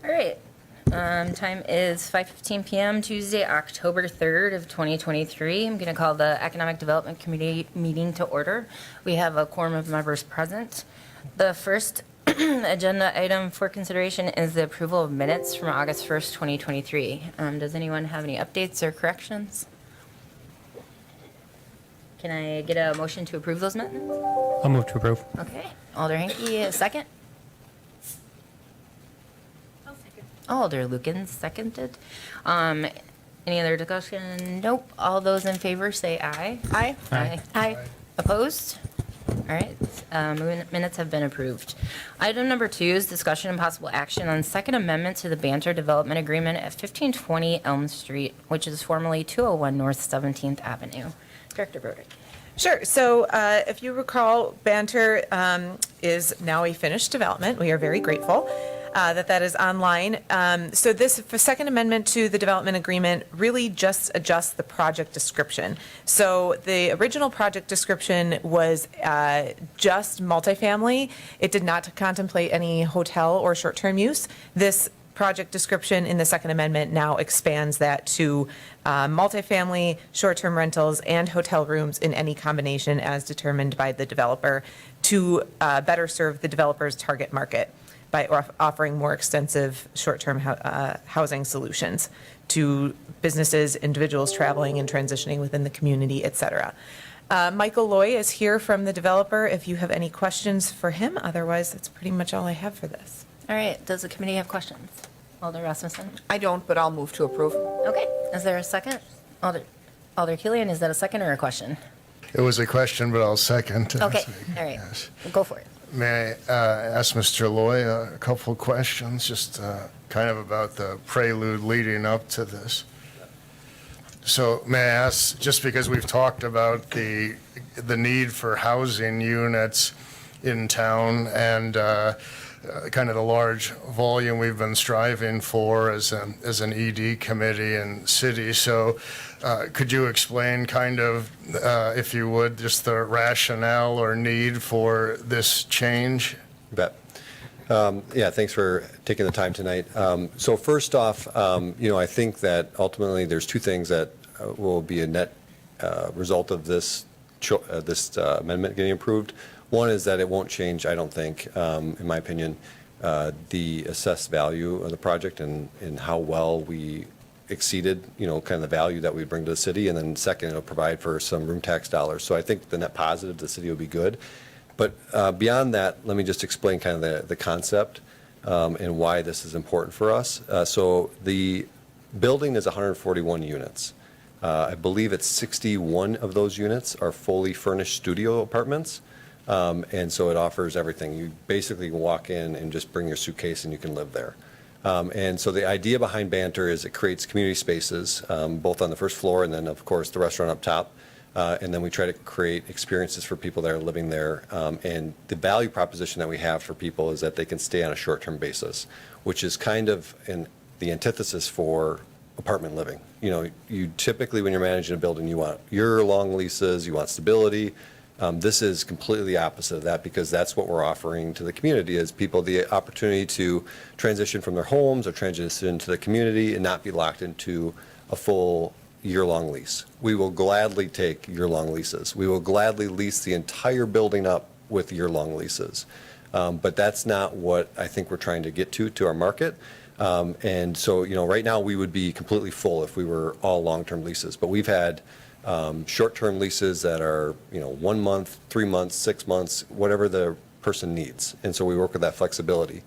All right. Time is 5:15 p.m. Tuesday, October 3rd of 2023. I'm going to call the Economic Development Committee meeting to order. We have a quorum of members present. The first agenda item for consideration is the approval of minutes from August 1st, 2023. Does anyone have any updates or corrections? Can I get a motion to approve those minutes? I'll move to approve. Okay. Alder Henke, a second. Alder Lukens, seconded. Any other discussion? Nope. All those in favor say aye. Aye. Aye. Aye. Opposed? All right. Minutes have been approved. Item number 2 is discussion and possible action on Second Amendment to the Banter Development Agreement at 1520 Elm Street, which is formerly 201 North 17th Avenue. Director Burdick. Sure. So if you recall, Banter is now a finished development. We are very grateful that is online. So this Second Amendment to the development agreement really just adjusts the project description. So the original project description was just multifamily. It did not contemplate any hotel or short-term use. This project description in the Second Amendment now expands that to multifamily, short-term rentals, and hotel rooms in any combination as determined by the developer to better serve the developer's target market by offering more extensive short-term housing solutions to businesses, individuals traveling and transitioning within the community, et cetera. Michael Loy is here from the developer if you have any questions for him. Otherwise, that's pretty much all I have for this. All right. Does the committee have questions? Alder Rasmussen? I don't, but I'll move to approve. Okay. Is there a second? Alder Killian, is that a second or a question? It was a question, but I'll second. Okay. All right. Yes. Go for it. May I ask Mr. Loy a couple of questions, just kind of about the prelude leading up to this? So may I ask, just because we've talked about the need for housing units in town and kind of the large volume we've been striving for as an ED committee and city. So could you explain kind of, if you would, just the rationale or need for this change? You bet. Yeah, thanks for taking the time tonight. So first off, I think that ultimately there's two things that will be a net result of this amendment getting approved. One is that it won't change, I don't think, in my opinion, the assessed value of the project and how well we exceeded, kind of the value that we bring to the city. And then second, it'll provide for some room tax dollars. So I think the net positive to the city will be good. But beyond that, let me just explain kind of the concept and why this is important for us. So the building is 141 units. I believe it's 61 of those units are fully furnished studio apartments. And so it offers everything. You basically can walk in and just bring your suitcase and you can live there. And so the idea behind Banter is it creates community spaces, both on the first floor and then, of course, the restaurant up top. And then we try to create experiences for people that are living there. And the value proposition that we have for people is that they can stay on a short-term basis, which is kind of the antithesis for apartment living. You typically, when you're managing a building, you want year-long leases, you want stability. This is completely opposite of that because that's what we're offering to the community is people the opportunity to transition from their homes or transition to the community and not be locked into a full year-long lease. We will gladly take year-long leases. We will gladly lease the entire building up with year-long leases. But that's not what I think we're trying to get to our market. And so, right now we would be completely full if we were all long-term leases. But we've had short-term leases that are, 1 month, 3 months, 6 months, whatever the person needs. And so we work with that flexibility.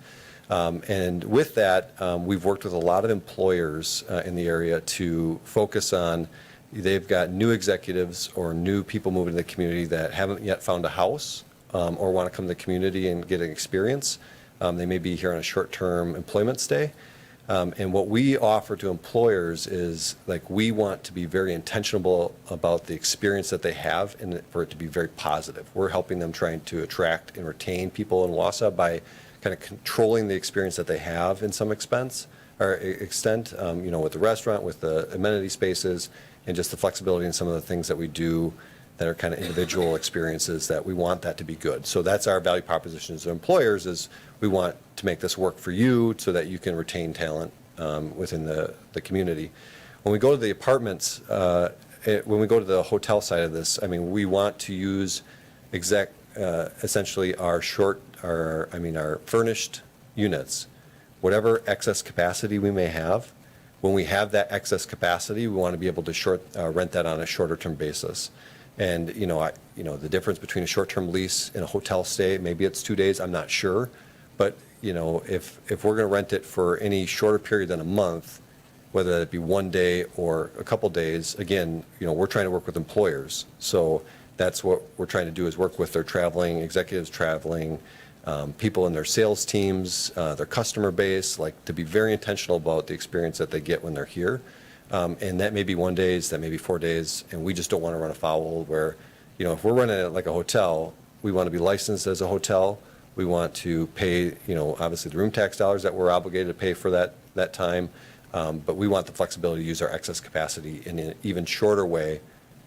And with that, we've worked with a lot of employers in the area to focus on, they've got new executives or new people moving to the community that haven't yet found a house or want to come to the community and get an experience. They may be here on a short-term employment stay. And what we offer to employers is we want to be very intentional about the experience that they have and for it to be very positive. We're helping them trying to attract and retain people in Wausau by kind of controlling the experience that they have in some extent, with the restaurant, with the amenity spaces, and just the flexibility in some of the things that we do that are kind of individual experiences that we want that to be good. So that's our value proposition as employers is we want to make this work for you so that you can retain talent within the community. When we go to the apartments, when we go to the hotel side of this, I mean, we want to use essentially our furnished units, whatever excess capacity we may have. When we have that excess capacity, we want to be able to rent that on a shorter term basis. And, the difference between a short-term lease and a hotel stay, maybe it's 2 days, I'm not sure. But, if we're going to rent it for any shorter period than a month, whether that be 1 day or a couple days, again, we're trying to work with employers. So that's what we're trying to do, is work with their executives traveling, people in their sales teams, their customer base, like to be very intentional about the experience that they get when they're here. And that may be 1 day, that may be 4 days, and we just don't want to run afoul where, if we're running it like a hotel, we want to be licensed as a hotel. We want to pay, obviously the room tax dollars that we're obligated to pay for that time. But we want the flexibility to use our excess capacity in an even shorter way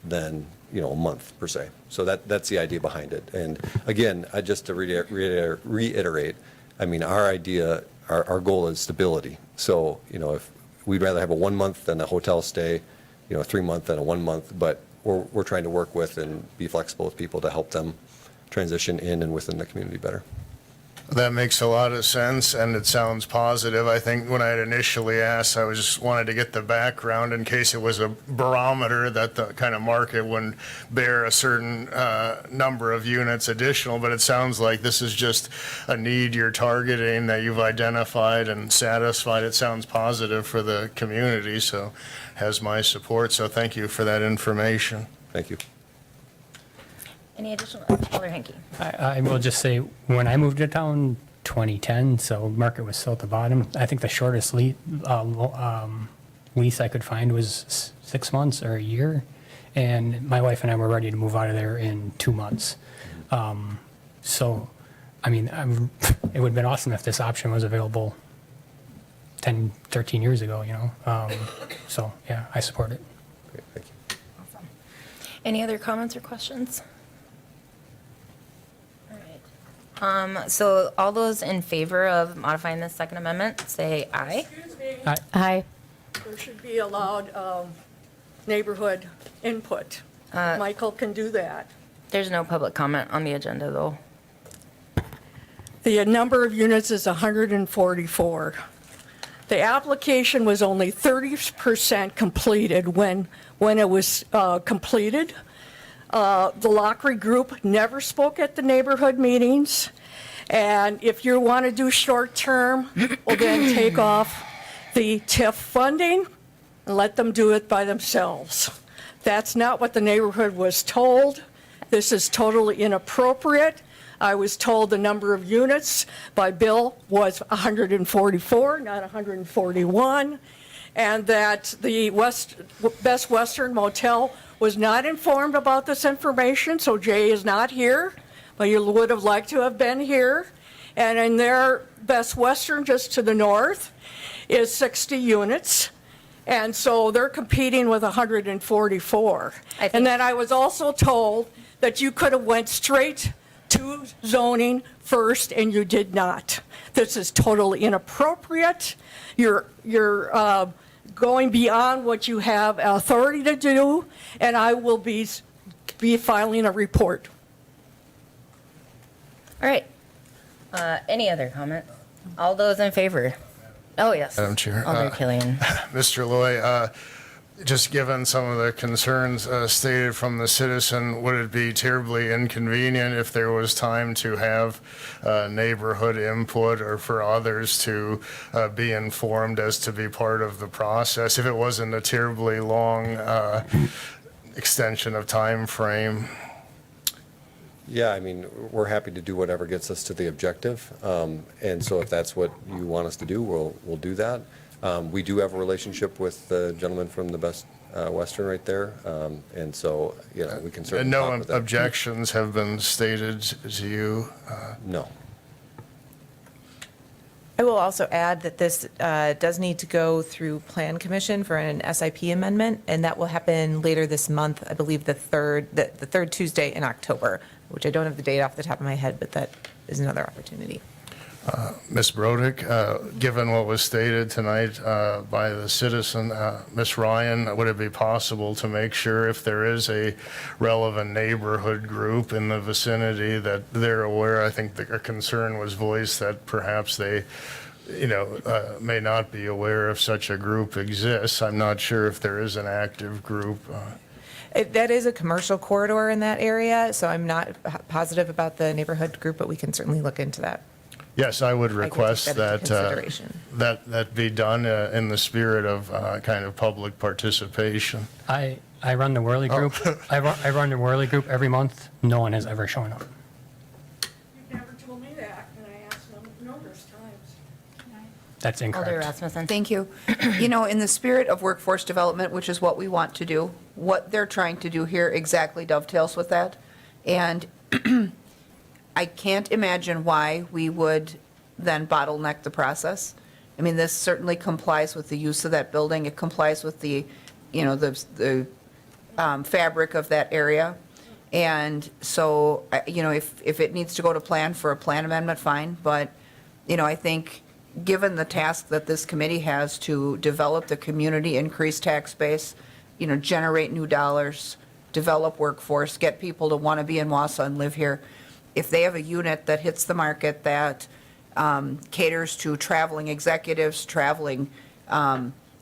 than, a month per se. So that's the idea behind it. And again, just to reiterate, I mean, our goal is stability. So, if we'd rather have a 1 month than a hotel stay, a 3 month than a 1 month, but we're trying to work with and be flexible with people to help them transition in and within the community better. That makes a lot of sense, and it sounds positive. I think when I had initially asked, I just wanted to get the background in case it was a barometer that the kind of market would bear a certain number of units additional, but it sounds like this is just a need you're targeting that you've identified and satisfied. It sounds positive for the community, so has my support. So thank you for that information. Thank you. Any additional? Alder Henke. I will just say, when I moved to town, 2010, so market was still at the bottom. I think the shortest lease I could find was 6 months or a year, and my wife and I were ready to move out of there in 2 months. So, I mean, it would have been awesome if this option was available 10, 13 years ago, So, yeah, I support it. Great, thank you. Awesome. Any other comments or questions? So all those in favor of modifying the Second Amendment, say aye. Excuse me, Aye. there should be allowed neighborhood input. Michael can do that. There's no public comment on the agenda, though. The number of units is 144. The application was only 30% completed when it was completed. The Lockery Group never spoke at the neighborhood meetings. And if you want to do short-term, well, then take off the TIF funding and let them do it by themselves. That's not what the neighborhood was told. This is totally inappropriate. I was told the number of units by Bill was 144, not 141, and that the Best Western Motel was not informed about this information, so Jay is not here, but you would have liked to have been here. And in their Best Western, just to the north, is 60 units. And so they're competing with 144. And then I was also told that you could have went straight to zoning first, and you did not. This is totally inappropriate. You're going beyond what you have authority to do, and I will be filing a report. All right. Any other comment? All those in favor? Oh, yes. Madam Chair. Alder Killian. Mr. Loy, just given some of the concerns stated from the citizen, would it be terribly inconvenient if there was time to have neighborhood input or for others to be informed as to be part of the process, if it wasn't a terribly long extension of time frame? Yeah, I mean, we're happy to do whatever gets us to the objective. And so if that's what you want us to do, we'll do that. We do have a relationship with the gentleman from the Best Western right there. And so, we can certainly And talk no with them. objections have been stated to you? No. I will also add that this does need to go through Plan Commission for an SIP amendment, and that will happen later this month, I believe the third Tuesday in October, which I don't have the date off the top of my head, but that is another opportunity. Ms. Brodick, given what was stated tonight by the citizen, Ms. Ryan, would it be possible to make sure if there is a relevant neighborhood group in the vicinity that they're aware? I think a concern was voiced that perhaps they, may not be aware if such a group exists. I'm not sure if there is an active group. That is a commercial corridor in that area, so I'm not positive about the neighborhood group, but we can certainly look into that. Yes, I would I can take request that that, into consideration. that be done in the spirit of kind of public participation. I run the Whirly group. I run the Whirly group every month. No one has ever shown up. You've never told me that, and I asked them numerous times. That's Alder incorrect. Rasmussen. Thank you. You know, in the spirit of workforce development, which is what we want to do, what they're trying to do here exactly dovetails with that. And I can't imagine why we would then bottleneck the process. I mean, this certainly complies with the use of that building. It complies with the, the fabric of that area. And so, if it needs to go to plan for a plan amendment, fine. But, I think, given the task that this committee has to develop the community, increase tax base, generate new dollars, develop workforce, get people to want to be in Wausau and live here, if they have a unit that hits the market that caters to traveling executives, traveling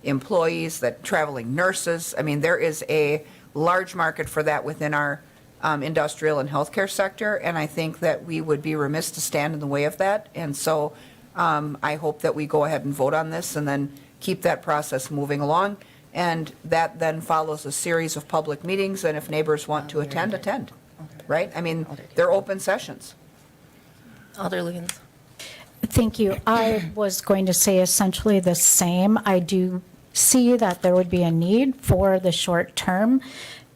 employees, that traveling nurses, I mean, there is a large market for that within our industrial and healthcare sector, and I think that we would be remiss to stand in the way of that. And so I hope that we go ahead and vote on this and then keep that process moving along. And that then follows a series of public meetings, and if neighbors want to attend, attend, right? I mean, they're open sessions. Alder Lukens. Thank you. I was going to say essentially the same. I do see that there would be a need for the short term,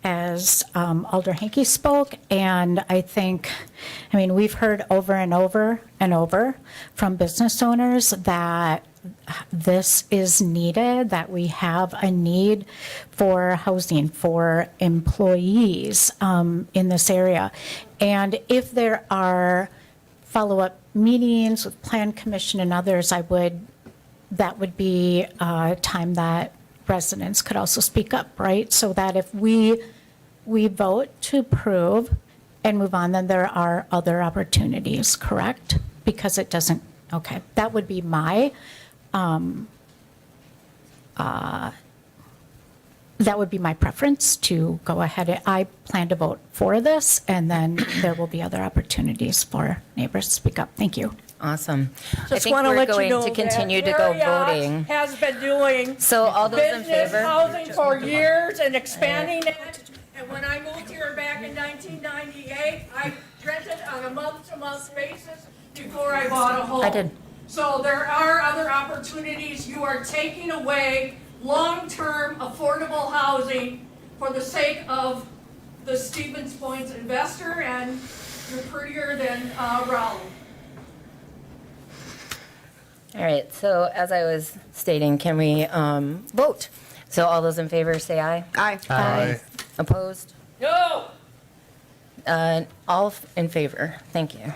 as Alder Hanke spoke, and I think, we've heard over and over and over from business owners that this is needed, that we have a need for housing for employees in this area. And if there are follow-up meetings with Plan Commission and others, that would be a time that residents could also speak up, right? So that if we vote to approve and move on, then there are other opportunities, correct? Because it doesn't, okay, that would be my, that would be my preference to go ahead. I plan to vote for this, and then there will be other opportunities for neighbors to speak up. Thank you. Awesome. I Just think want to we're let you going know to that continue to go Marriott voting. has been doing So all those in business favor? housing for years and expanding it. And when I moved here back in 1998, I rented on a month-to-month basis before I bought a home. I did. So there are other opportunities. You are taking away long-term affordable housing for the sake of the Stevens Point's investor, and you're prettier than Raleigh. All right, so as I was stating, can we vote? So all those in favor say aye. Aye. Aye. Opposed? No! All in favor. Thank you.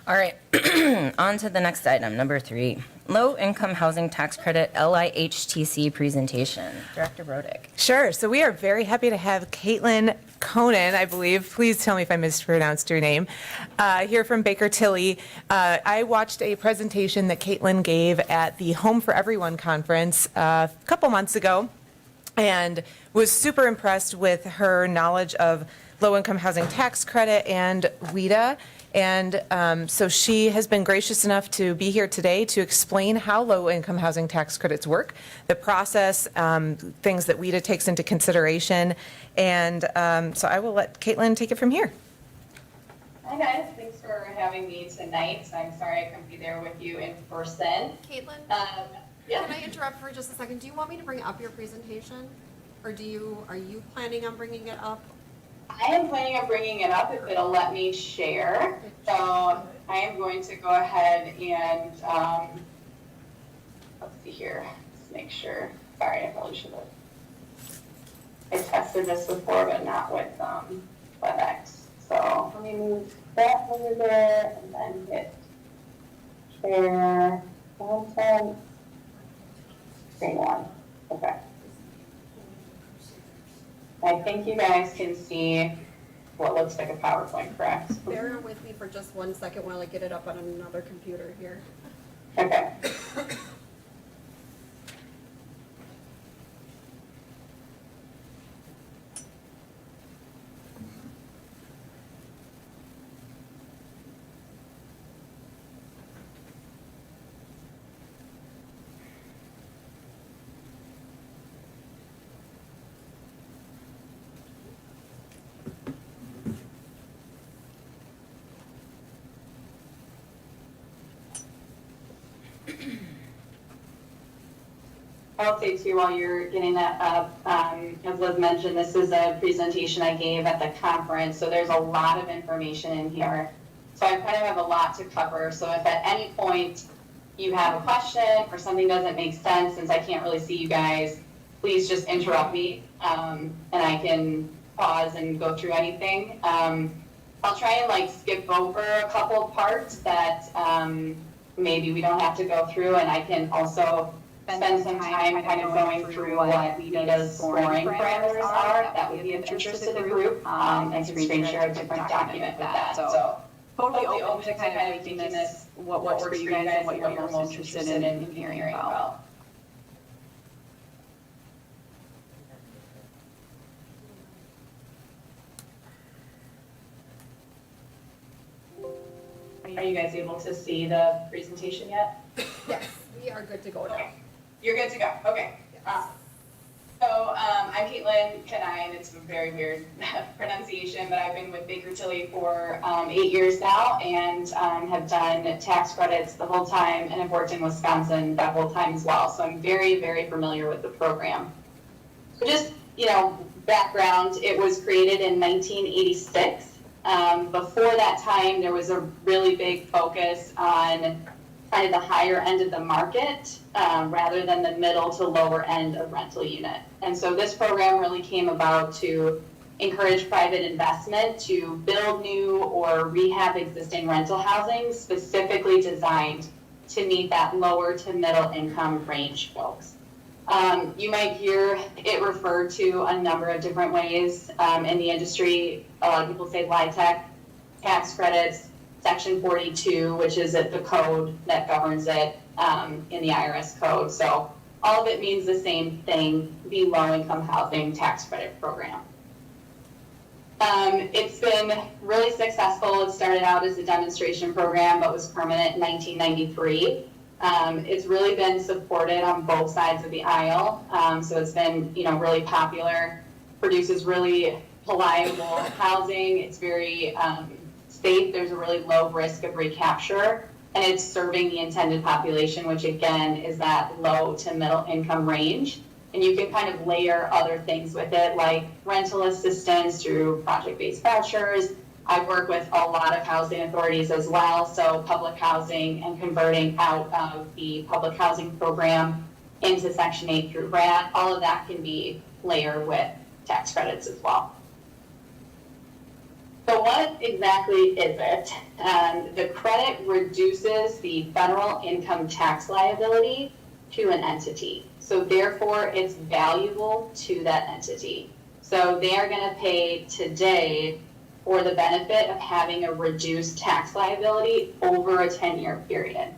All right, on to the next item, number 3. Low-income housing tax credit LIHTC presentation. Director Brodick. Sure. So we are very happy to have Caitlin Conan, I believe. Please tell me if I mispronounced your name. Here from Baker Tilly. I watched a presentation that Caitlin gave at the Home for Everyone conference a couple months ago, and was super impressed with her knowledge of low-income housing tax credit and WIDA. And so she has been gracious enough to be here today to explain how low-income housing tax credits work, the process, things that WIDA takes into consideration. And so I will let Caitlin take it from here. Hi guys, thanks for having me tonight. I'm sorry I couldn't be there with you in person. Caitlin, Yeah. can I interrupt for just a second? Do you want me to bring up your presentation? Or are you planning on bringing it up? I am planning on bringing it up if it'll let me share. So I am going to go ahead and, let's see here, let's make sure. Sorry, I probably should have. I tested this before, but not with WebEx. So let me move that over there and then hit share content. Screen one. Okay. I think you guys can see what looks like a PowerPoint, correct? Bear with me for just 1 second while I get it up on another computer here. Okay. I'll say too, while you're getting that up, as Liz mentioned, this is a presentation I gave at the conference, so there's a lot of information in here. So I kind of have a lot to cover, so if at any point you have a question or something doesn't make sense, since I can't really see you guys, please just interrupt me, and I can pause and go through anything. I'll try and like skip over a couple of parts that maybe we don't have to go through, and I can also spend some time kind of going through what Vita's scoring parameters are. That would be of interest to the group, and can screen share a different document with that. So totally open to kind of making this what works for you guys and what you're most interested in hearing about. Are you guys able to see the presentation yet? Yes, we are good to go now. You're good to go, okay. So I'm Caitlin Canine, it's a very weird pronunciation, but I've been with Baker Tilly for 8 years now, and have done tax credits the whole time, and have worked in Wisconsin that whole time as well. So I'm very, very familiar with the program. So just, background, it was created in 1986. Before that time, there was a really big focus on kind of the higher end of the market, rather than the middle to lower end of rental unit. And so this program really came about to encourage private investment to build new or rehab existing rental housing specifically designed to meet that lower to middle income range folks. You might hear it referred to a number of different ways in the industry. A lot of people say LIHTC, tax credits, Section 42, which is the code that governs it in the IRS code. So all of it means the same thing, the low-income housing tax credit program. It's been really successful. It started out as a demonstration program, but was permanent in 1993. It's really been supported on both sides of the aisle. So it's been, really popular, produces really reliable housing. It's very safe. There's a really low risk of recapture, and it's serving the intended population, which again is that low to middle income range. And you can kind of layer other things with it, like rental assistance through project-based vouchers. I work with a lot of housing authorities as well, so public housing and converting out of the public housing program into Section 8 through grant. All of that can be layered with tax credits as well. So what exactly is it? The credit reduces the federal income tax liability to an entity. So therefore, it's valuable to that entity. So they are going to pay today for the benefit of having a reduced tax liability over a 10-year period.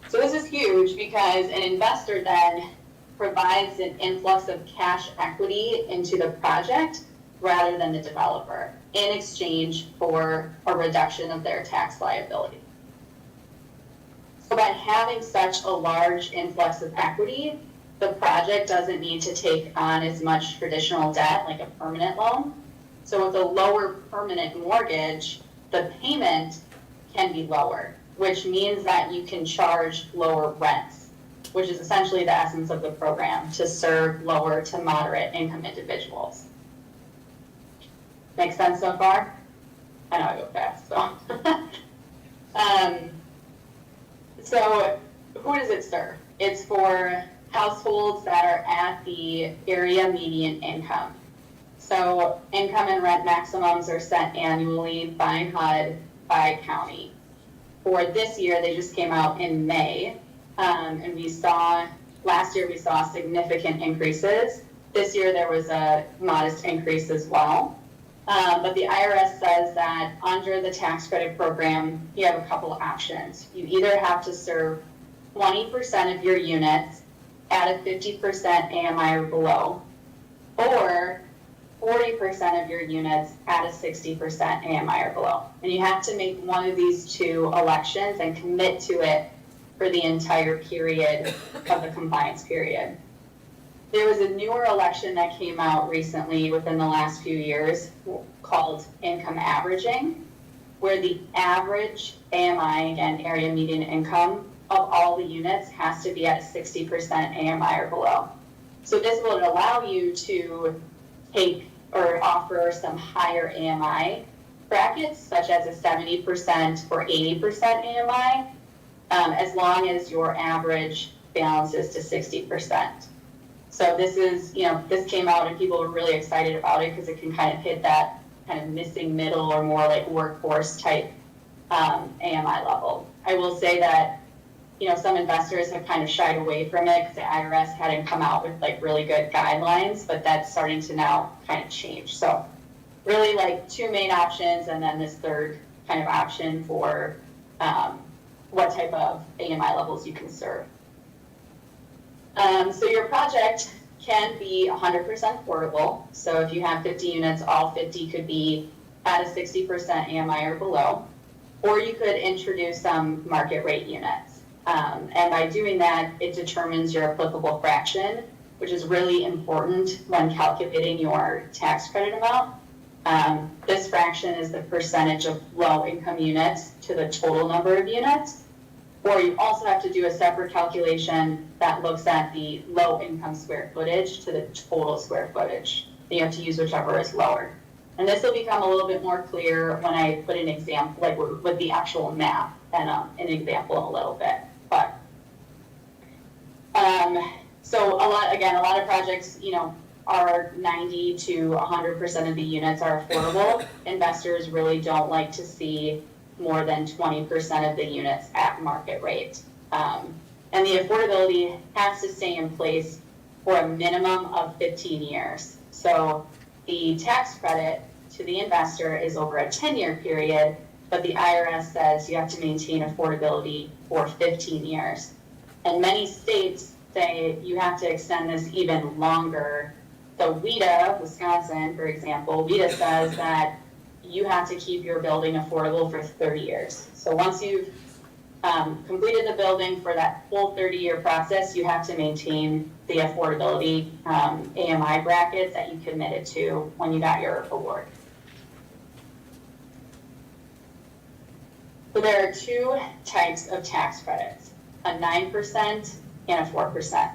So this is huge because an investor then provides an influx of cash equity into the project rather than the developer in exchange for a reduction of their tax liability. So by having such a large influx of equity, the project doesn't need to take on as much traditional debt like a permanent loan. So with a lower permanent mortgage, the payment can be lower, which means that you can charge lower rents, which is essentially the essence of the program, to serve lower to moderate income individuals. Make sense so far? I know I go fast, so. So who does it serve? It's for households that are at the area median income. So income and rent maximums are set annually by HUD, by county. For this year, they just came out in May, and last year we saw significant increases. This year there was a modest increase as well. But the IRS says that under the tax credit program, you have a couple of options. You either have to serve 20% of your units at a 50% AMI or below, or 40% of your units at a 60% AMI or below. And you have to make one of these two elections and commit to it for the entire period of the compliance period. There was a newer election that came out recently within the last few years called income averaging, where the average AMI, again, area median income, of all the units has to be at a 60% AMI or below. So this will allow you to take or offer some higher AMI brackets, such as a 70% or 80% AMI, as long as your average balance is to 60%. So this is, this came out and people were really excited about it because it can kind of hit that kind of missing middle or more like workforce type AMI level. I will say that, some investors have kind of shied away from it because the IRS hadn't come out with like really good guidelines, but that's starting to now kind of change. So really like two main options and then this third kind of option for what type of AMI levels you can serve. So your project can be 100% affordable. So if you have 50 units, all 50 could be at a 60% AMI or below, or you could introduce some market rate units. And by doing that, it determines your applicable fraction, which is really important when calculating your tax credit amount. This fraction is the percentage of low income units to the total number of units. Or you also have to do a separate calculation that looks at the low income square footage to the total square footage. You have to use whichever is lower. And this will become a little bit more clear when I put an example, like with the actual map and an example in a little bit. But so a lot of projects, are 90 to 100% of the units are affordable. Investors really don't like to see more than 20% of the units at market rate. And the affordability has to stay in place for a minimum of 15 years. So the tax credit to the investor is over a 10-year period, but the IRS says you have to maintain affordability for 15 years. And many states say you have to extend this even longer. So WIDA, Wisconsin, for example, WIDA says that you have to keep your building affordable for 30 years. So once you've completed the building for that full 30-year process, you have to maintain the affordability AMI brackets that you committed to when you got your award. So there are two types of tax credits, a 9% and a 4%.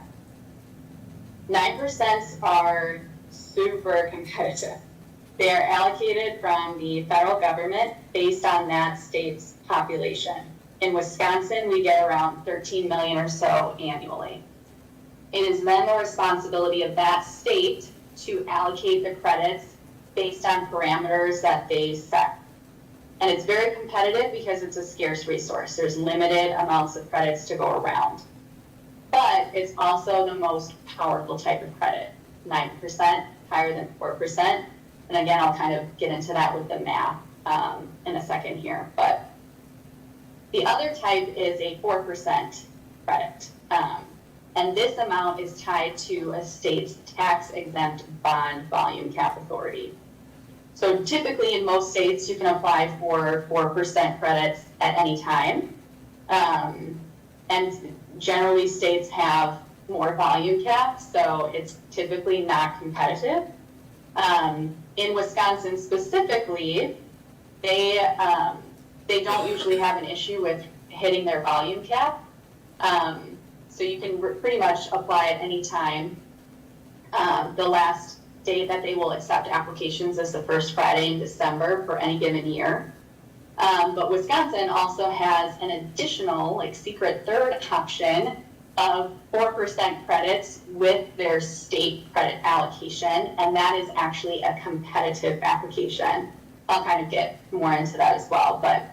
9% are super competitive. They are allocated from the federal government based on that state's population. In Wisconsin, we get around 13 million or so annually. It is then the responsibility of that state to allocate the credits based on parameters that they set. And it's very competitive because it's a scarce resource. There's limited amounts of credits to go around. But it's also the most powerful type of credit, 9%, higher than 4%. And again, I'll kind of get into that with the math in a second here. But the other type is a 4% credit. And this amount is tied to a state's tax-exempt bond volume cap authority. So typically in most states, you can apply for 4% credits at any time. And generally states have more volume caps, so it's typically not competitive. In Wisconsin specifically, they don't usually have an issue with hitting their volume cap. So you can pretty much apply at any time. The last date that they will accept applications is the first Friday in December for any given year. But Wisconsin also has an additional, secret third option of 4% credits with their state credit allocation, and that is actually a competitive application. I'll kind of get more into that as well, but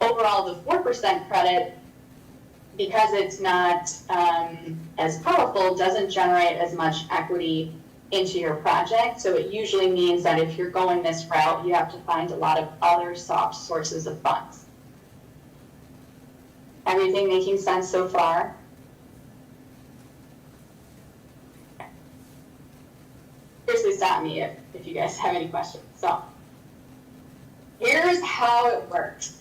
overall, overall, the 4% credit, because it's not as powerful, doesn't generate as much equity into your project. So it usually means that if you're going this route, you have to find a lot of other soft sources of funds. Everything making sense so far? Seriously, stop me if you guys have any questions. So here's how it works.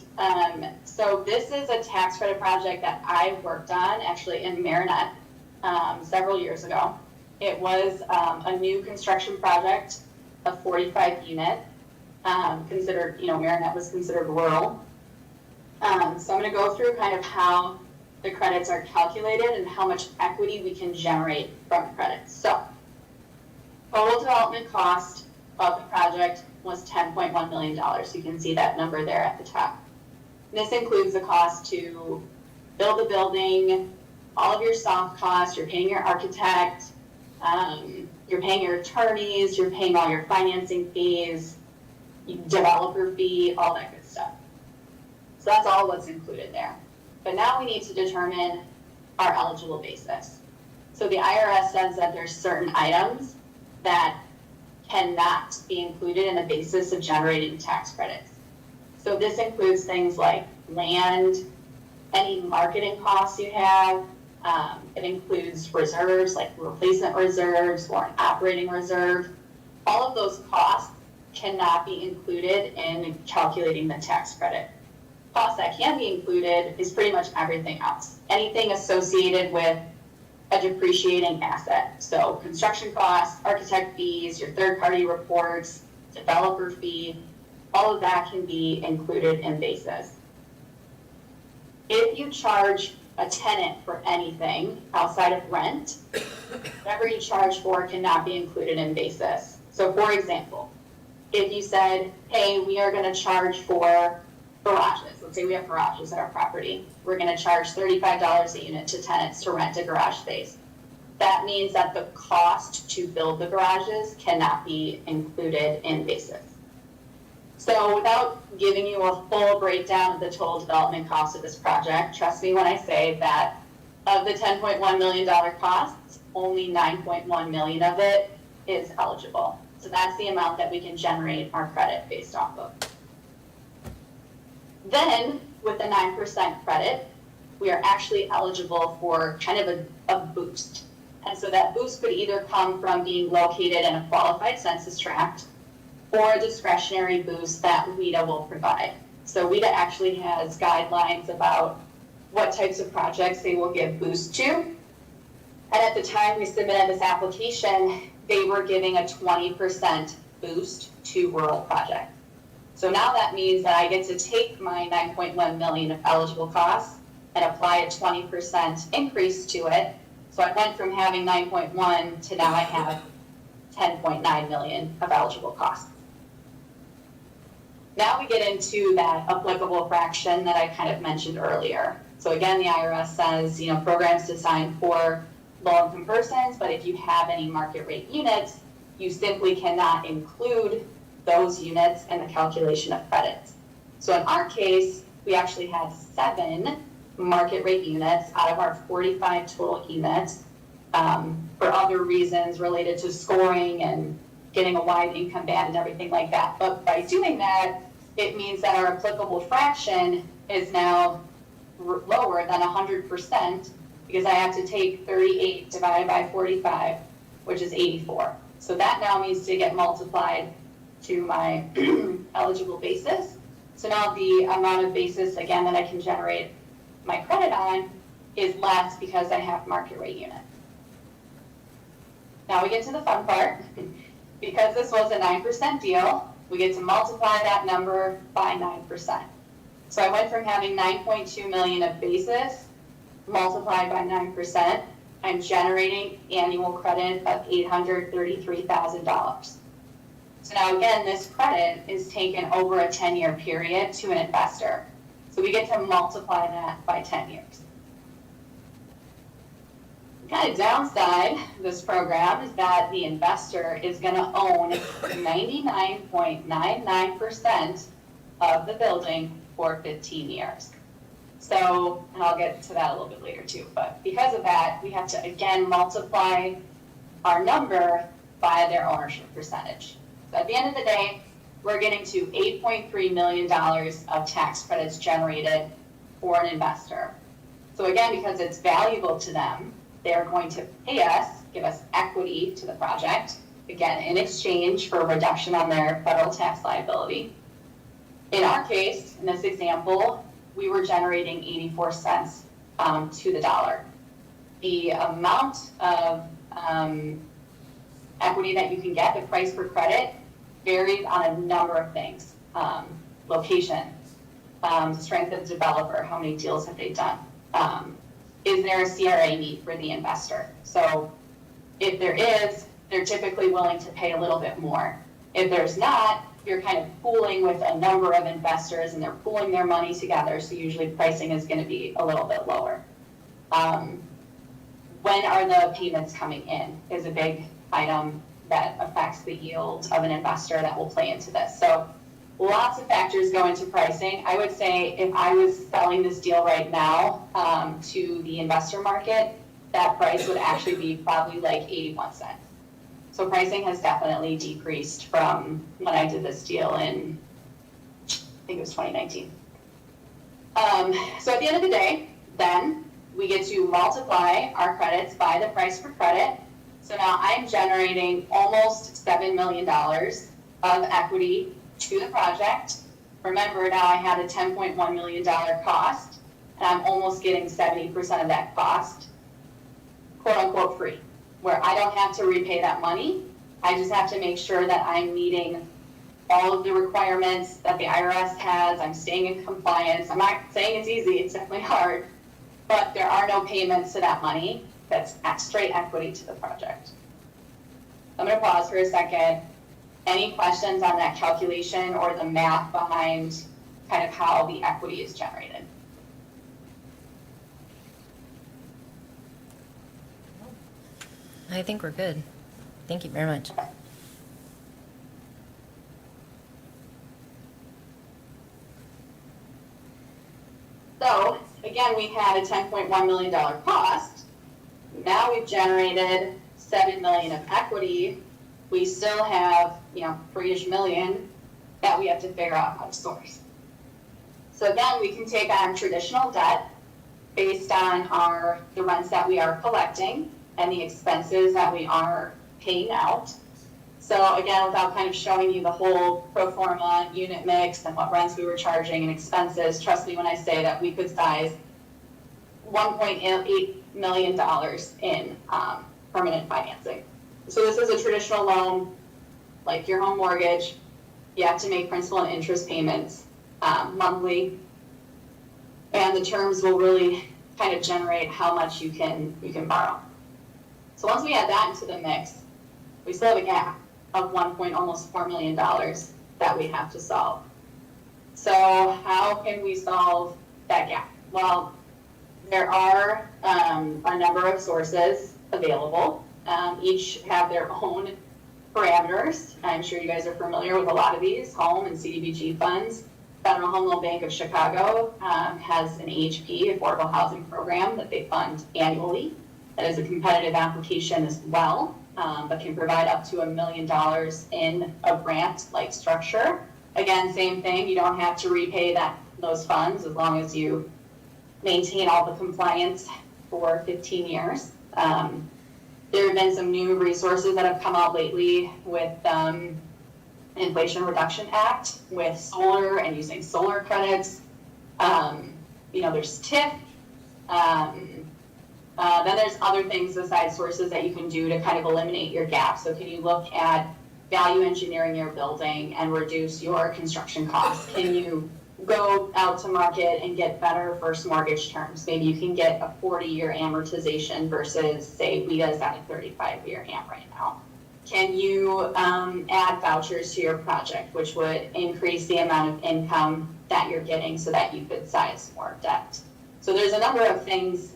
So this is a tax credit project that I worked on actually in Marinette several years ago. It was a new construction project, a 45 unit, considered, Marinette was considered rural. So I'm going to go through kind of how the credits are calculated and how much equity we can generate from the credits. So total development cost of the project was $10.1 million. You can see that number there at the top. This includes the cost to build the building, all of your soft costs, you're paying your architect, you're paying your attorneys, you're paying all your financing fees, developer fee, all that good stuff. So that's all what's included there. But now we need to determine our eligible basis. So the IRS says that there's certain items that cannot be included in the basis of generating tax credits. So this includes things like land, any marketing costs you have. It includes reserves like replacement reserves or an operating reserve. All of those costs cannot be included in calculating the tax credit. Costs that can be included is pretty much everything else. Anything associated with a depreciating asset. So construction costs, architect fees, your third-party reports, developer fee, all of that can be included in basis. If you charge a tenant for anything outside of rent, whatever you charge for cannot be included in basis. So for example, if you said, hey, we are going to charge for garages. Let's say we have garages at our property. We're going to charge $35 a unit to tenants to rent a garage space. That means that the cost to build the garages cannot be included in basis. So without giving you a full breakdown of the total development cost of this project, trust me when I say that of the $10.1 million costs, only $9.1 million of it is eligible. So that's the amount that we can generate our credit based off of. Then, with the 9% credit, we are actually eligible for kind of a boost. And so that boost could either come from being located in a qualified census tract or a discretionary boost that WIDA will provide. So WIDA actually has guidelines about what types of projects they will give boost to. And at the time we submitted this application, they were giving a 20% boost to rural projects. So now that means that I get to take my 9.1 million of eligible costs and apply a 20% increase to it. So I went from having 9.1 to now I have 10.9 million of eligible costs. Now we get into that applicable fraction that I kind of mentioned earlier. So again, the IRS says, programs designed for low-income persons, but if you have any market rate units, you simply cannot include those units in the calculation of credits. So in our case, we actually had 7 market rate units out of our 45 total units for other reasons related to scoring and getting a wide income band and everything like that. But by doing that, it means that our applicable fraction is now lower than 100% because I have to take 38 divided by 45, which is 84. So that now needs to get multiplied to my eligible basis. So now the amount of basis, again, that I can generate my credit on is less because I have market rate units. Now we get to the fun part. Because this was a 9% deal, we get to multiply that number by 9%. So I went from having 9.2 million of basis multiplied by 9%, I'm generating annual credit of $833,000. So now again, this credit is taken over a 10-year period to an investor. So we get to multiply that by 10 years. The kind of downside of this program is that the investor is going to own 99.99% of the building for 15 years. So, and I'll get to that a little bit later too, but because of that, we have to again multiply our number by their ownership percentage. So at the end of the day, we're getting to $8.3 million of tax credits generated for an investor. So again, because it's valuable to them, they're going to pay us, give us equity to the project, again, in exchange for a reduction on their federal tax liability. In our case, in this example, we were generating 84 cents to the dollar. The amount of equity that you can get, the price per credit, varies on a number of things. Location, strength of the developer, how many deals have they done? Is there a CRA need for the investor? So if there is, they're typically willing to pay a little bit more. If there's not, you're kind of pooling with a number of investors and they're pooling their money together, so usually pricing is going to be a little bit lower. When are the payments coming in is a big item that affects the yield of an investor that will play into this. So lots of factors go into pricing. I would say if I was selling this deal right now to the investor market, that price would actually be probably like 81 cents. So pricing has definitely decreased from when I did this deal in, I think it was 2019. So at the end of the day, then we get to multiply our credits by the price per credit. So now I'm generating almost $7 million of equity to the project. Remember, now I had a $10.1 million cost, and I'm almost getting 70% of that cost, quote unquote, free, where I don't have to repay that money. I just have to make sure that I'm meeting all of the requirements that the IRS has. I'm staying in compliance. I'm not saying it's easy, it's definitely hard, but there are no payments to that money. That's straight equity to the project. I'm going to pause for a second. Any questions on that calculation or the math behind kind of how the equity is generated? I think we're good. Thank you very much. So again, we had a $10.1 million cost. Now we've generated $7 million of equity. We still have, $3-ish million that we have to figure out how to source. So again, we can take on traditional debt based on the rents that we are collecting and the expenses that we are paying out. So again, without kind of showing you the whole pro forma unit mix and what rents we were charging and expenses, trust me when I say that we could size $1.8 million in permanent financing. So this is a traditional loan, like your home mortgage. You have to make principal and interest payments monthly, and the terms will really kind of generate how much you can borrow. So once we add that into the mix, we still have a gap of almost $4 million that we have to solve. So how can we solve that gap? Well, there are a number of sources available. Each have their own parameters. I'm sure you guys are familiar with a lot of these, home and CDBG funds. Federal Home Loan Bank of Chicago has an AHP, Affordable Housing Program, that they fund annually. That is a competitive application as well, but can provide up to $1 million in a grant-like structure. Again, same thing, you don't have to repay those funds as long as you maintain all the compliance for 15 years. There have been some new resources that have come out lately with Inflation Reduction Act with solar and using solar credits. There's TIF. Then there's other things besides sources that you can do to kind of eliminate your gap. So can you look at value engineering your building and reduce your construction costs? Can you go out to market and get better first mortgage terms? Maybe you can get a 40-year amortization versus, say, WIDA's at a 35-year am right now. Can you add vouchers to your project, which would increase the amount of income that you're getting so that you could size more debt? So there's a number of things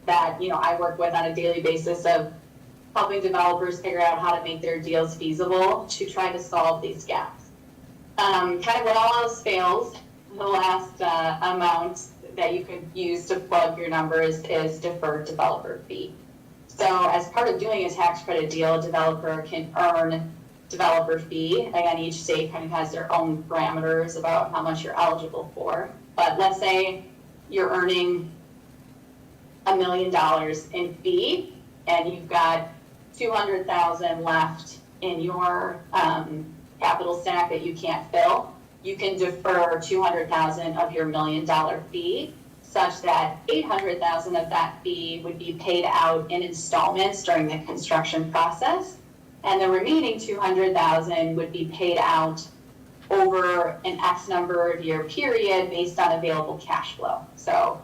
that I work with on a daily basis of helping developers figure out how to make their deals feasible to try to solve these gaps. kind of when all else fails, the last amount that you could use to plug your numbers is deferred developer fee. So as part of doing a tax credit deal, a developer can earn developer fee. Again, each state kind of has their own parameters about how much you're eligible for. But let's say you're earning $1 million in fee and you've got 200,000 left in your capital stack that you can't fill. You can defer 200,000 of your $1 million fee, such that 800,000 of that fee would be paid out in installments during the construction process, and the remaining 200,000 would be paid out over an X number of year period based on available cash flow. So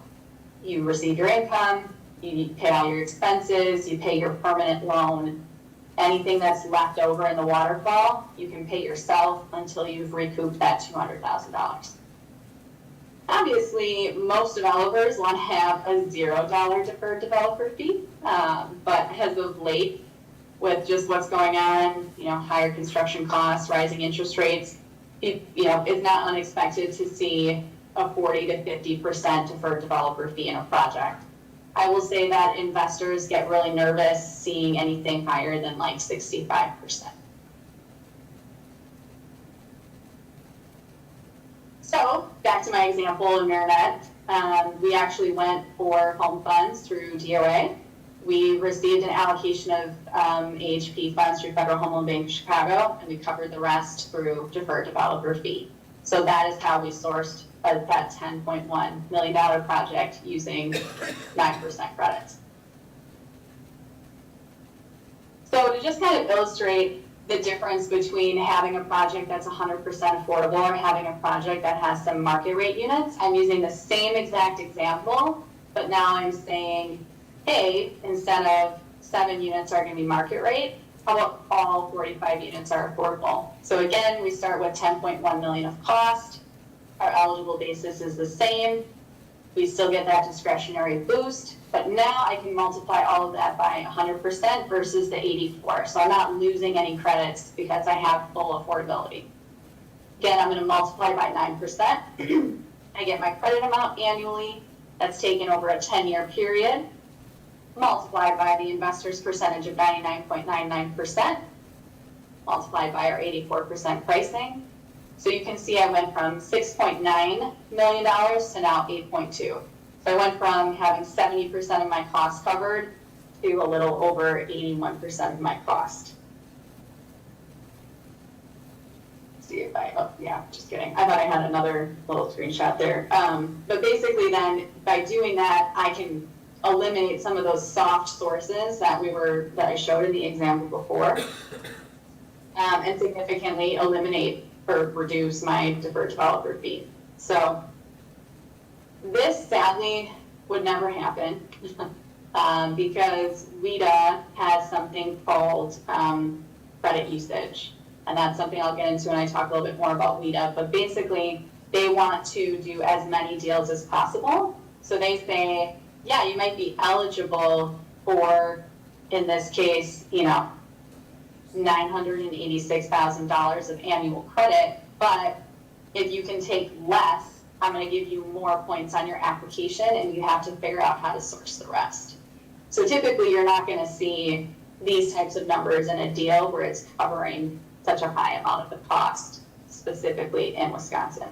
you receive your income, you pay all your expenses, you pay your permanent loan. Anything that's left over in the waterfall, you can pay yourself until you've recouped that $200,000. Obviously, most developers want to have a $0 deferred developer fee, but as of late, with just what's going on, higher construction costs, rising interest rates, it's not unexpected to see a 40 to 50% deferred developer fee in a project. I will say that investors get really nervous seeing anything higher than like 65%. So back to my example in Marinette, we actually went for home funds through DOA. We received an allocation of AHP funds through Federal Home Loan Bank of Chicago, and we covered the rest through deferred developer fee. So that is how we sourced that $10.1 million project using 9% credits. So to just kind of illustrate the difference between having a project that's 100% affordable or having a project that has some market rate units, I'm using the same exact example, but now I'm saying, hey, instead of 7 units are going to be market rate, how about all 45 units are affordable? So again, we start with 10.1 million of cost. Our eligible basis is the same. We still get that discretionary boost, but now I can multiply all of that by 100% versus the 84. So I'm not losing any credits because I have full affordability. Again, I'm going to multiply by 9%. I get my credit amount annually. That's taken over a 10-year period, multiplied by the investor's percentage of 99.99%, multiplied by our 84% pricing. So you can see I went from $6.9 million to now 8.2. So I went from having 70% of my cost covered to a little over 81% of my cost. Let's see if just kidding. I thought I had another little screenshot there. But basically then, by doing that, I can eliminate some of those soft sources that I showed in the example before, and significantly eliminate or reduce my deferred developer fee. So this sadly would never happen because WIDA has something called credit usage. And that's something I'll get into when I talk a little bit more about WIDA. But basically, they want to do as many deals as possible. So they say, yeah, you might be eligible for, in this case, $986,000 of annual credit, but if you can take less, I'm going to give you more points on your application, and you have to figure out how to source the rest. So typically, you're not going to see these types of numbers in a deal where it's covering such a high amount of the cost, specifically in Wisconsin.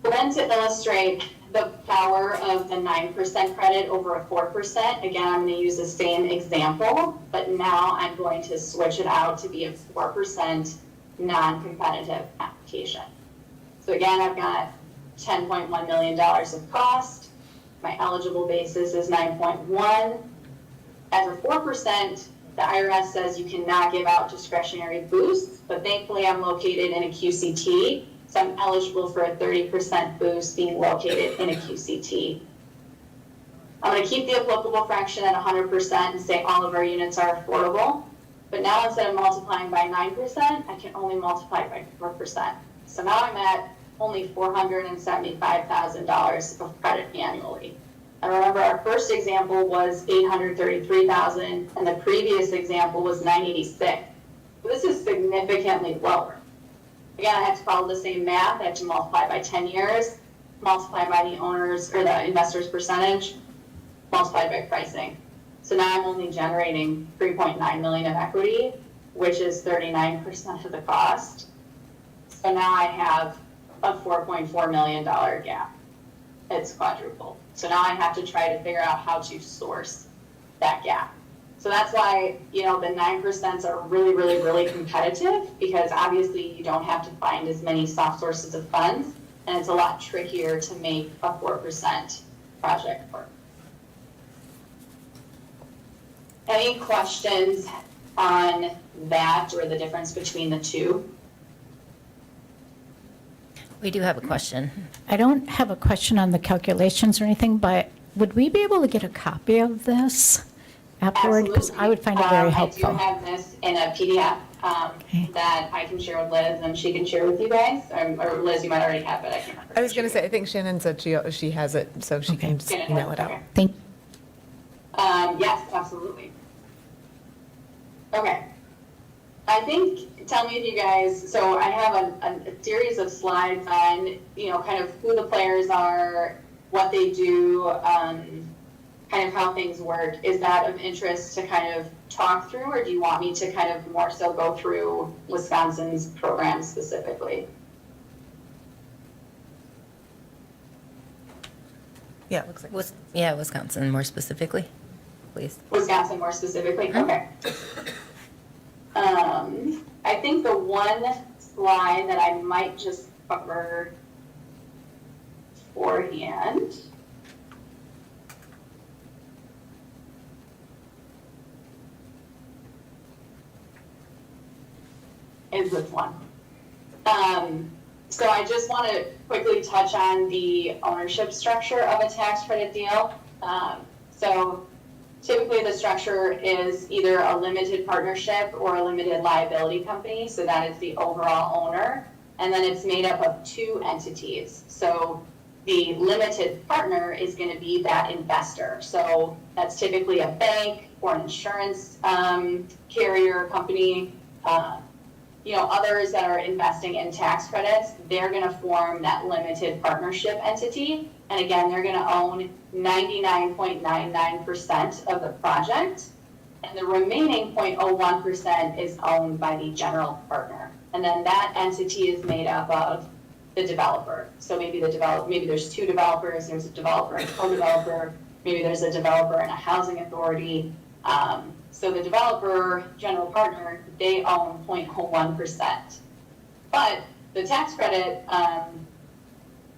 Then to illustrate the power of the 9% credit over a 4%, again, I'm going to use the same example, but now I'm going to switch it out to be a 4% non-competitive application. So again, I've got $10.1 million of cost. My eligible basis is 9.1. At a 4%, the IRS says you cannot give out discretionary boosts, but thankfully I'm located in a QCT, so I'm eligible for a 30% boost being located in a QCT. I'm going to keep the applicable fraction at 100% and say all of our units are affordable. But now instead of multiplying by 9%, I can only multiply by 4%. So now I'm at only $475,000 of credit annually. And remember, our first example was $833,000, and the previous example was $986,000. This is significantly lower. Again, I have to follow the same math. I have to multiply by 10 years, multiply by the owner's or the investor's percentage, multiplied by pricing. So now I'm only generating 3.9 million of equity, which is 39% of the cost. So now I have a $4.4 million gap. It's quadrupled. So now I have to try to figure out how to source that gap. So that's why, you know, the 9% are really, really, really competitive, because obviously you don't have to find as many soft sources of funds, and it's a lot trickier to make a 4% project work. Any questions on that or the difference between the two? We do have a question. I don't have a question on the calculations or anything, but would we be able to get a copy of this afterward? Because I would find it very helpful. I do have this in a PDF that I can share with Liz, and she can share with you guys. Or Liz, you might already have it. I can't remember. I was going to say, I think Shannon said she has it, so she can just Shannon email has it out. okay. Thank Yes, absolutely. Okay. I think, tell me if you guys, so I have a series of slides on, you know, kind of who the players are, what they do, kind of how things work. Is that of interest to kind of talk through, or do you want me to kind of more so go through Wisconsin's program specifically? Yeah, it looks like. Wisconsin more specifically, please. Wisconsin more specifically? Okay. I think the one slide that I might just cover beforehand is this one. So I just want to quickly touch on the ownership structure of a tax credit deal. So typically the structure is either a limited partnership or a limited liability company. So that is the overall owner. And then it's made up of two entities. So the limited partner is going to be that investor. So that's typically a bank or an insurance carrier company. You know, others that are investing in tax credits, they're going to form that limited partnership entity. And again, they're going to own 99.99% of the project. And the remaining 0.01% is owned by the general partner. And then that entity is made up of the developer. So maybe there's two developers, there's a developer and a co-developer, maybe there's a developer and a housing authority. So the developer, general partner, they own 0.01%. But the tax credit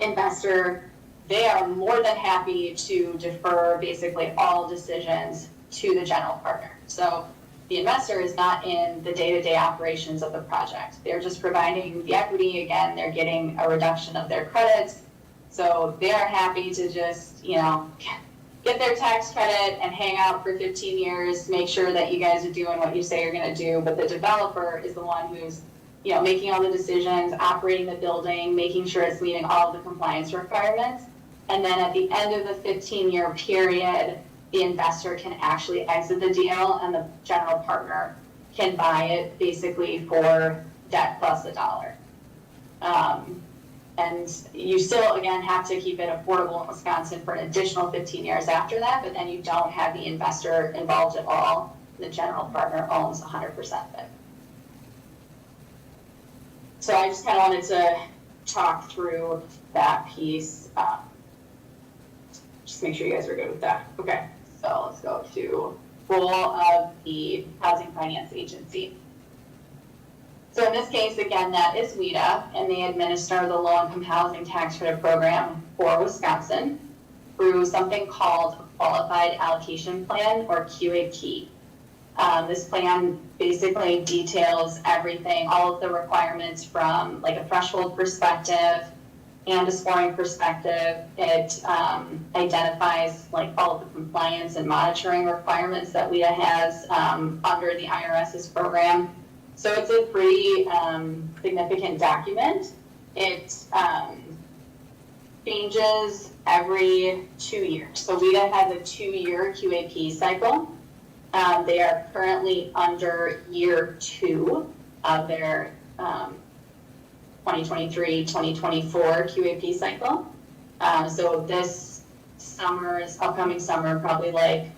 investor, they are more than happy to defer basically all decisions to the general partner. So the investor is not in the day-to-day operations of the project. They're just providing the equity. Again, they're getting a reduction of their credits. So they are happy to just, you know, get their tax credit and hang out for 15 years, make sure that you guys are doing what you say you're going to do. But the developer is the one who's, you know, making all the decisions, operating the building, making sure it's meeting all of the compliance requirements. And then at the end of the 15-year period, the investor can actually exit the deal and the general partner can buy it basically for debt plus $1. And you still, again, have to keep it affordable in Wisconsin for an additional 15 years after that, but then you don't have the investor involved at all. The general partner owns 100% of it. So I just kind of wanted to talk through that piece. Just make sure you guys are good with that. Okay, so let's go to role of the Housing Finance Agency. So in this case, again, that is WIDA, and they administer the low-income housing tax credit program for Wisconsin through something called a Qualified Allocation Plan, or QAP. This plan basically details everything, all of the requirements from like a threshold perspective and a scoring perspective. It identifies like all of the compliance and monitoring requirements that WIDA has under the IRS's program. So it's a pretty significant document. It changes every 2 years. So WIDA has a 2-year QAP cycle. They are currently under year 2. of their 2023-2024 QAP cycle. So this upcoming summer, probably like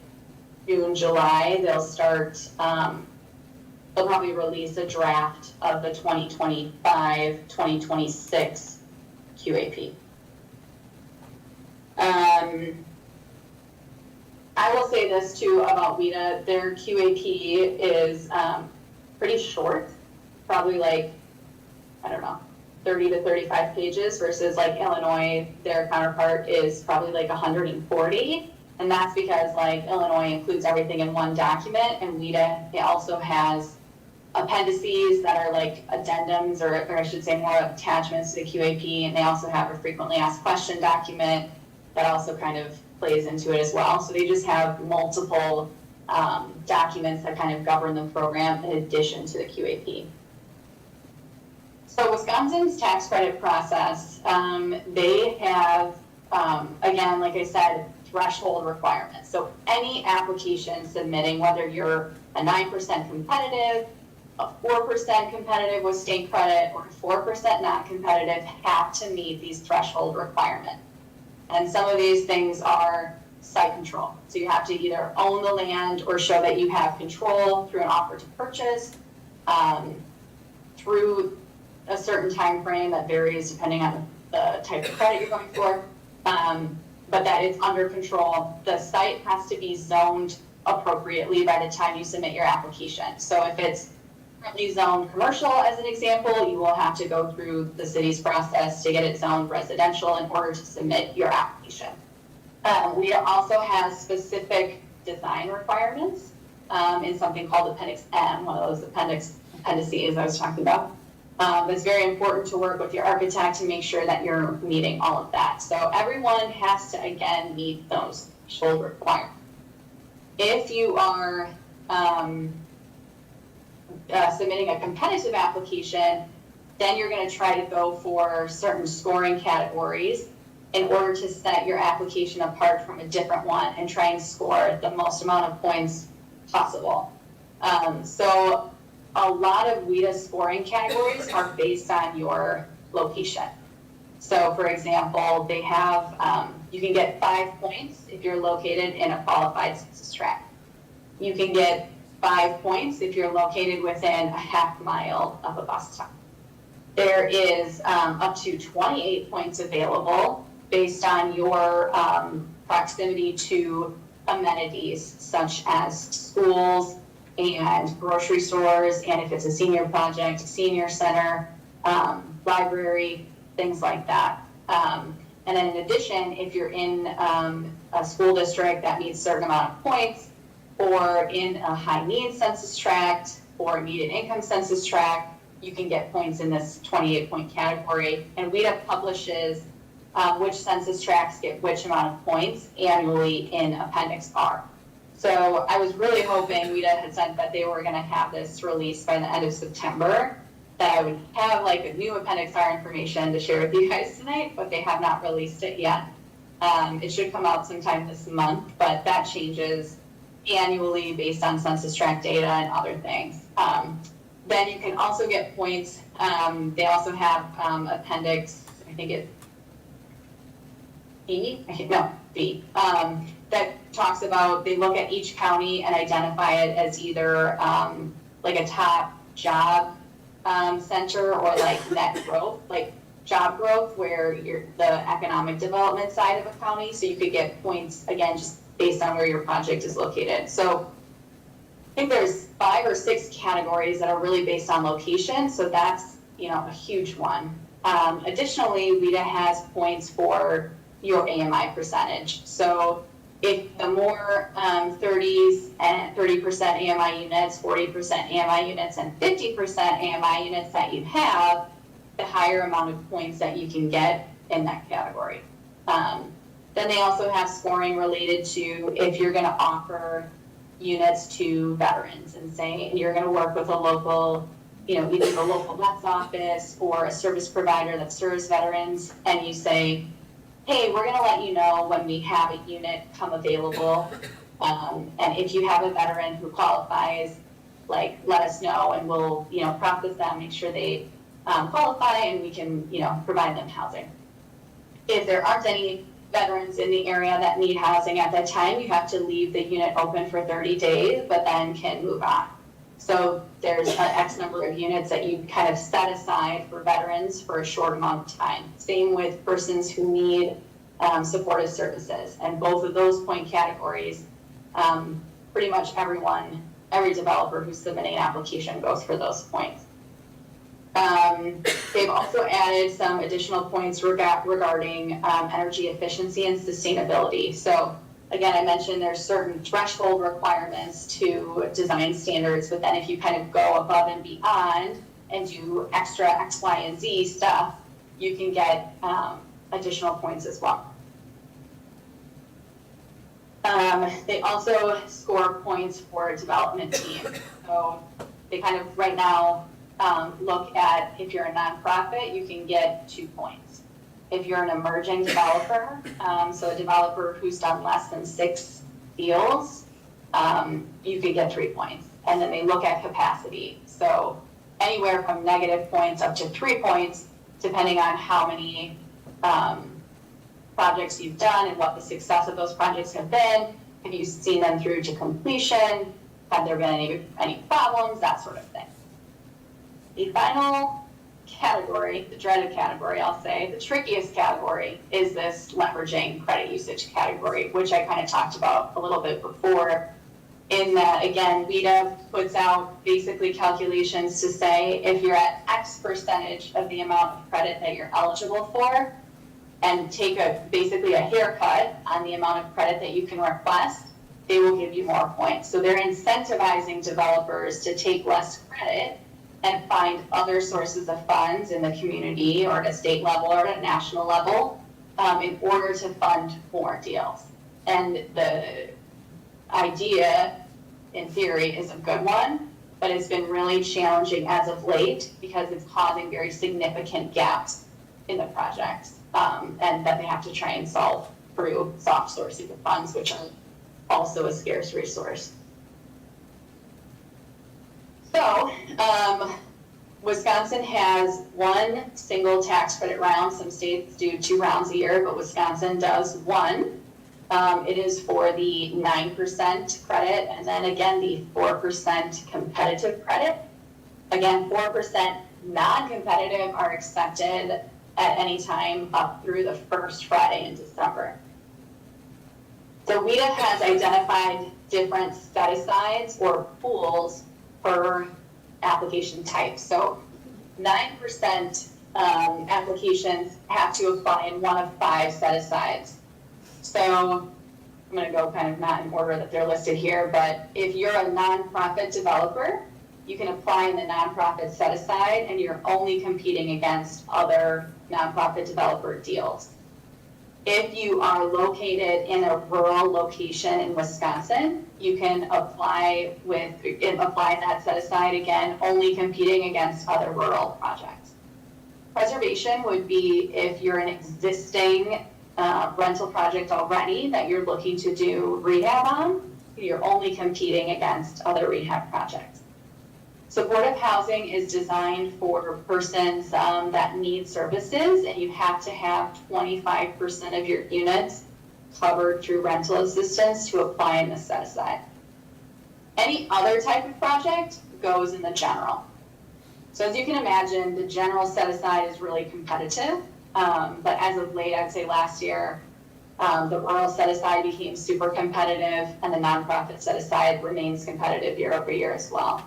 June, July, they'll probably release a draft of the 2025-2026 QAP. I will say this too about WIDA, their QAP is pretty short, probably like, I don't know, 30 to 35 pages versus like Illinois, their counterpart is probably like 140. And that's because like Illinois includes everything in one document, and WIDA, it also has appendices that are like addendums, or I should say more attachments to the QAP, and they also have a frequently asked question document that also kind of plays into it as well. So they just have multiple documents that kind of govern the program in addition to the QAP. So Wisconsin's tax credit process, they have, again, like I said, threshold requirements. So any application submitting, whether you're a 9% competitive, a 4% competitive with state credit, or 4% not competitive, have to meet these threshold requirements. And some of these things are site control. So you have to either own the land or show that you have control through an offer to purchase, through a certain time frame that varies depending on the type of credit you're going for, but that it's under control. The site has to be zoned appropriately by the time you submit your application. So if it's currently zoned commercial, as an example, you will have to go through the city's process to get it zoned residential in order to submit your application. We also have specific design requirements in something called Appendix M, one of those appendices I was talking about. It's very important to work with your architect to make sure that you're meeting all of that. So everyone has to, again, meet those threshold requirements. If you are submitting a competitive application, then you're going to try to go for certain scoring categories in order to set your application apart from a different one and try and score the most amount of points possible. So a lot of WIDA scoring categories are based on your location. So for example, they have, you can get 5 points if you're located in a qualified census tract. You can get 5 points if you're located within a half mile of a bus stop. There is up to 28 points available based on your proximity to amenities such as schools and grocery stores, and if it's a senior project, senior center, library, things like that. And then in addition, if you're in a school district that meets a certain amount of points, or in a high needs census tract or median income census tract, you can get points in this 28 point category. And WIDA publishes which census tracts get which amount of points annually in Appendix R. So I was really hoping WIDA had said that they were going to have this released by the end of September, that I would have like a new Appendix R information to share with you guys tonight, but they have not released it yet. It should come out sometime this month, but that changes annually based on census tract data and other things. Then you can also get points. They also have Appendix, I think it's B, that talks about, they look at each county and identify it as either like a top job center or like net growth, like job growth, where you're the economic development side of a county. So you could get points, again, just based on where your project is located. So I think there's 5 or 6 categories that are really based on location. So that's, you know, a huge one. Additionally, WIDA has points for your AMI percentage. So if the more 30s and 30% AMI units, 40% AMI units, and 50% AMI units that you have, the higher amount of points that you can get in that category. Then they also have scoring related to if you're going to offer units to veterans and say you're going to work with a local, you know, either the local vet's office or a service provider that serves veterans, and you say, hey, we're going to let you know when we have a unit come available, and if you have a veteran who qualifies, like, let us know, and we'll, you know, process them, make sure they qualify, and we can, you know, provide them housing. If there aren't any veterans in the area that need housing at that time, you have to leave the unit open for 30 days, but then can move on. So there's an X number of units that you kind of set aside for veterans for a short amount of time. Same with persons who need supportive services. And both of those point categories, pretty much every developer who's submitting an application goes for those points. They've also added some additional points regarding energy efficiency and sustainability. So again, I mentioned there's certain threshold requirements to design standards, but then if you kind of go above and beyond and do extra X, Y, and Z stuff, you can get additional points as well. They also score points for development team. So they kind of right now look at, if you're a nonprofit, you can get 2 points. If you're an emerging developer, so a developer who's done less than 6 deals, you could get 3 points. And then they look at capacity. So anywhere from negative points up to 3 points, depending on how many projects you've done and what the success of those projects have been. Have you seen them through to completion? Have there been any problems? That sort of thing. The final category, the dreaded category, I'll say, the trickiest category is this leveraging credit usage category, which I kind of talked about a little bit before. In that, again, WIDA puts out basically calculations to say if you're at X percentage of the amount of credit that you're eligible for, and take basically a haircut on the amount of credit that you can request, they will give you more points. So they're incentivizing developers to take less credit and find other sources of funds in the community or at a state level or at a national level in order to fund more deals. And the idea, in theory, is a good one, but it's been really challenging as of late because it's causing very significant gaps in the projects, and that they have to try and solve through soft sourcing of funds, which are also a scarce resource. So, Wisconsin has 1 single tax credit round. Some states do 2 rounds a year, but Wisconsin does 1. It is for the 9% credit, and then again, the 4% competitive credit. Again, 4% non-competitive are accepted at any time up through the first Friday in December. So WIDA has identified different set-asides or pools per application type. So 9% applications have to apply in one of 5 set-asides. So I'm going to go kind of not in order that they're listed here, but if you're a nonprofit developer, you can apply in the nonprofit set-aside, and you're only competing against other nonprofit developer deals. If you are located in a rural location in Wisconsin, you can apply that set aside, again, only competing against other rural projects. Preservation would be if you're an existing rental project already that you're looking to do rehab on, you're only competing against other rehab projects. Supportive housing is designed for persons that need services, and you have to have 25% of your units covered through rental assistance to apply in the set-aside. Any other type of project goes in the general. So as you can imagine, the general set-aside is really competitive, but as of late, I'd say last year, the rural set-aside became super competitive, and the nonprofit set-aside remains competitive year over year as well.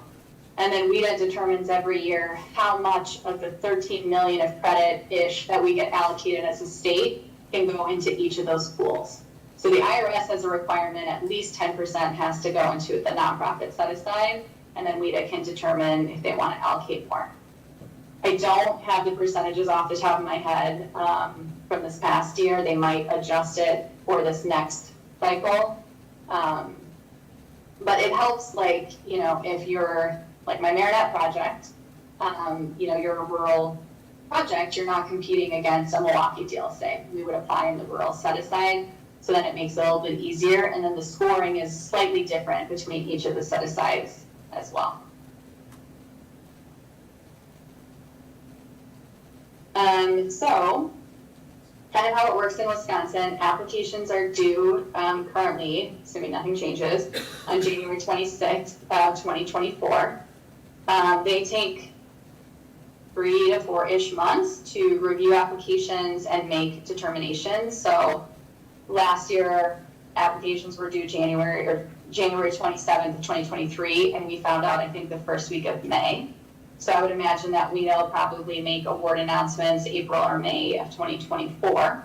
And then WIDA determines every year how much of the 13 million of credit-ish that we get allocated as a state can go into each of those pools. So the IRS has a requirement, at least 10% has to go into the nonprofit set-aside, and then WIDA can determine if they want to allocate more. I don't have the percentages off the top of my head from this past year. They might adjust it for this next cycle. But it helps, like, you know, if you're like my Marinette project, you know, you're a rural project, you're not competing against a Milwaukee deal, say. We would apply in the rural set-aside, so then it makes it a little bit easier, and then the scoring is slightly different between each of the set-asides as well. So kind of how it works in Wisconsin, applications are due currently, assuming nothing changes, on January 26th of 2024. They take 3 to 4-ish months to review applications and make determinations. So last year, applications were due January 27th of 2023, and we found out, I think, the first week of May. So I would imagine that WIDA will probably make award announcements April or May of 2024.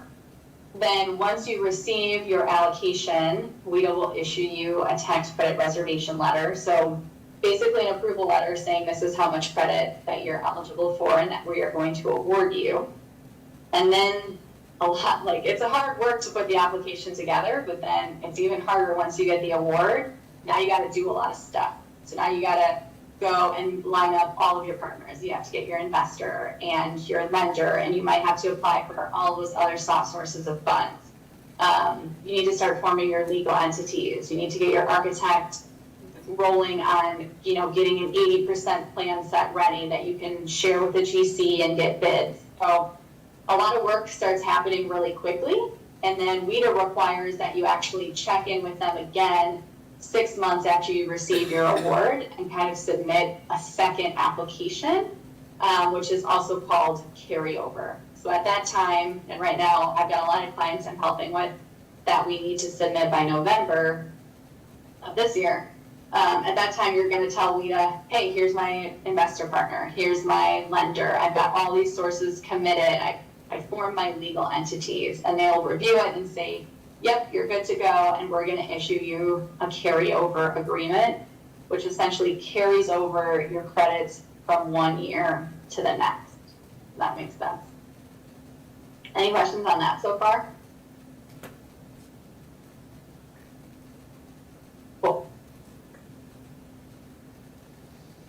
Then once you receive your allocation, WIDA will issue you a tax credit reservation letter. So basically an approval letter saying this is how much credit that you're eligible for and that we are going to award you. And then it's a hard work to put the application together, but then it's even harder once you get the award. Now you got to do a lot of stuff. So now you got to go and line up all of your partners. You have to get your investor and your lender, and you might have to apply for all those other soft sources of funds. You need to start forming your legal entities. You need to get your architect rolling on, getting an 80% plan set ready that you can share with the GC and get bids. So a lot of work starts happening really quickly, and then WIDA requires that you actually check in with them again 6 months after you receive your award and kind of submit a second application, which is also called carryover. So at that time, and right now I've got a lot of clients I'm helping with that we need to submit by November of this year. At that time, you're going to tell WIDA, hey, here's my investor partner, here's my lender, I've got all these sources committed, I form my legal entities, and they'll review it and say, yep, you're good to go, and we're going to issue you a carryover agreement, which essentially carries over your credits from one year to the next. If that makes sense. Any questions on that so far? Cool.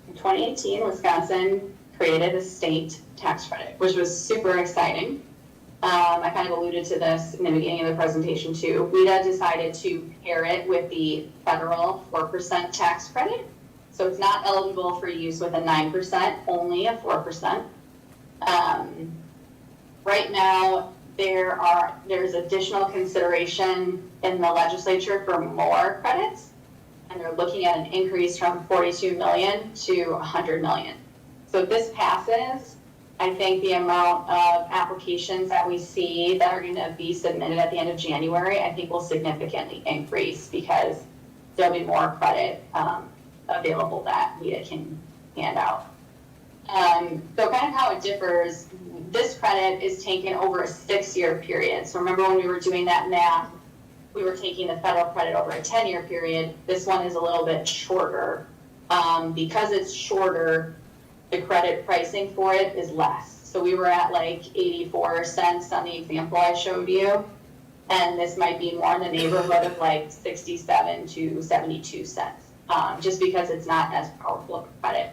In 2018, Wisconsin created a state tax credit, which was super exciting. I kind of alluded to this in the beginning of the presentation too. WIDA decided to pair it with the federal 4% tax credit. So it's not eligible for use with a 9%, only a 4%. Right now, there's additional consideration in the legislature for more credits, and they're looking at an increase from 42 million to 100 million. So if this passes, I think the amount of applications that we see that are going to be submitted at the end of January, I think will significantly increase because there'll be more credit available that WIDA can hand out. So kind of how it differs, this credit is taken over a 6-year period. So remember when we were doing that math, we were taking the federal credit over a 10-year period. This one is a little bit shorter. Because it's shorter, the credit pricing for it is less. So we were at like 84 cents on the example I showed you. And this might be more in the neighborhood of like 67 to 72 cents, just because it's not as powerful of a credit.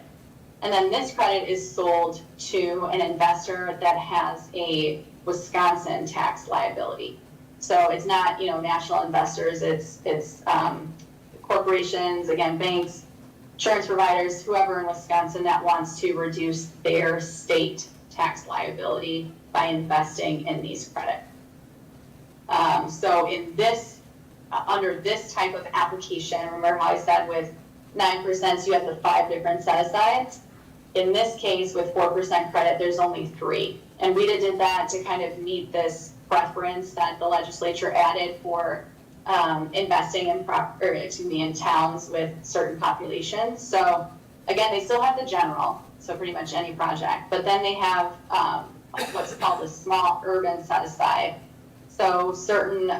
And then this credit is sold to an investor that has a Wisconsin tax liability. So it's not, national investors, it's corporations, again, banks, insurance providers, whoever in Wisconsin that wants to reduce their state tax liability by investing in these credits. So in this, under this type of application, remember how I said with 9% you have the 5 different set-asides? In this case, with 4% credit, there's only 3. And WIDA did that to kind of meet this preference that the legislature added for investing in towns with certain populations. So again, they still have the general, so pretty much any project, but then they have what's called a small urban set-aside. So certain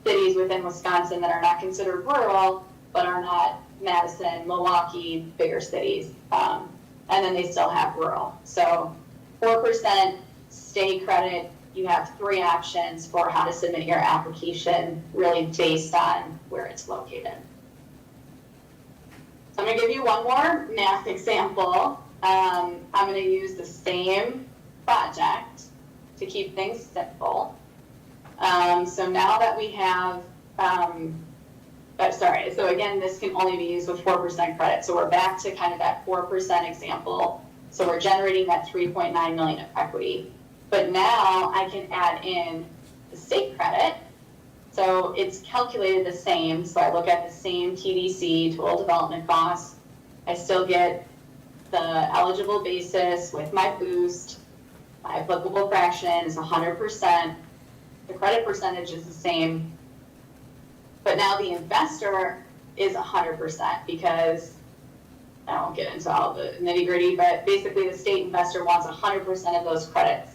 cities within Wisconsin that are not considered rural, but are not Madison, Milwaukee, bigger cities. And then they still have rural. So 4% state credit, you have 3 options for how to submit your application, really based on where it's located. So I'm going to give you one more math example. I'm going to use the same project to keep things simple. So now that we have, so again, this can only be used with 4% credit. So we're back to kind of that 4% example. So we're generating that 3.9 million of equity. But now I can add in the state credit. So it's calculated the same. So I look at the same TDC, total development costs. I still get the eligible basis with my boost. My applicable fraction is 100%. The credit percentage is the same. But now the investor is 100% because I won't get into all the nitty gritty, but basically the state investor wants 100% of those credits.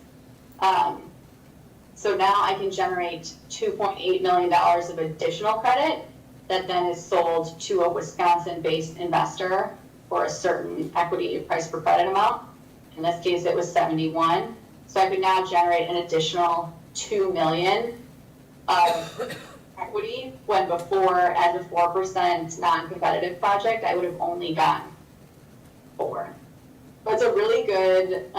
So now I can generate $2.8 million of additional credit that then is sold to a Wisconsin-based investor for a certain equity price per credit amount. In this case, it was 71. So I could now generate an additional $2 million of equity, when before, as a 4% non-competitive project, I would have only gotten 4. But it's a really good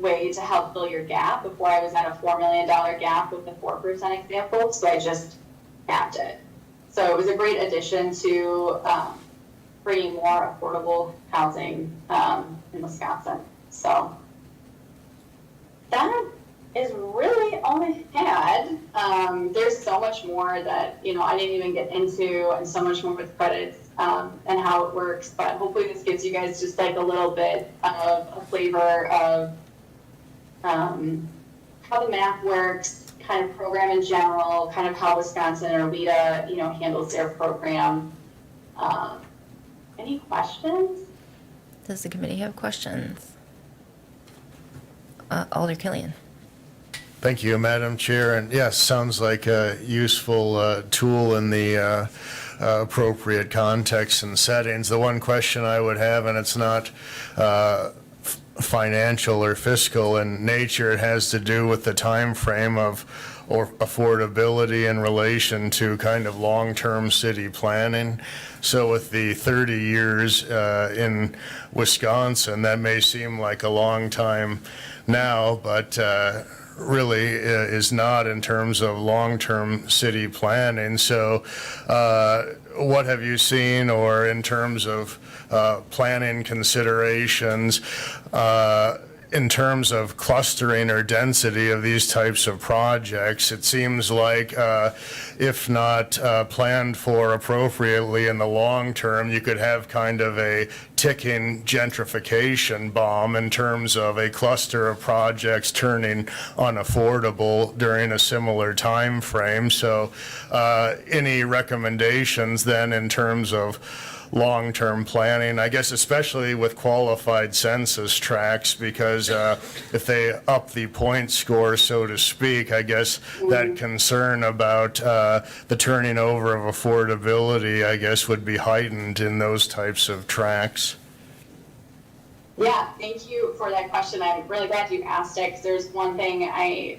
way to help fill your gap. Before, I was at a $4 million gap with the 4% example, so I just capped it. So it was a great addition to bringing more affordable housing in Wisconsin. So that is really all I had. There's so much more that, I didn't even get into, and so much more with credits and how it works. But hopefully this gives you guys just like a little bit of a flavor of how the math works, kind of program in general, kind of how Wisconsin or WIDA, handles their program. Any questions? Does the committee have questions? Alder Killian. Thank you, Madam Chair. And yes, sounds like a useful tool in the appropriate context and settings. The one question I would have, and it's not financial or fiscal in nature, it has to do with the time frame of or affordability in relation to kind of long-term city planning. So with the 30 years in Wisconsin, that may seem like a long time now, but really is not in terms of long-term city planning. So what have you seen, or in terms of planning considerations, in terms of clustering or density of these types of projects? It seems like if not planned for appropriately in the long term, you could have kind of a ticking gentrification bomb in terms of a cluster of projects turning unaffordable during a similar time frame. So any recommendations then in terms of long-term planning, I guess, especially with qualified census tracts, because if they up the point score, so to speak, I guess that concern about the turning over of affordability, I guess, would be heightened in those types of tracts. Yeah, thank you for that question. I'm really glad you asked it, because there's one thing I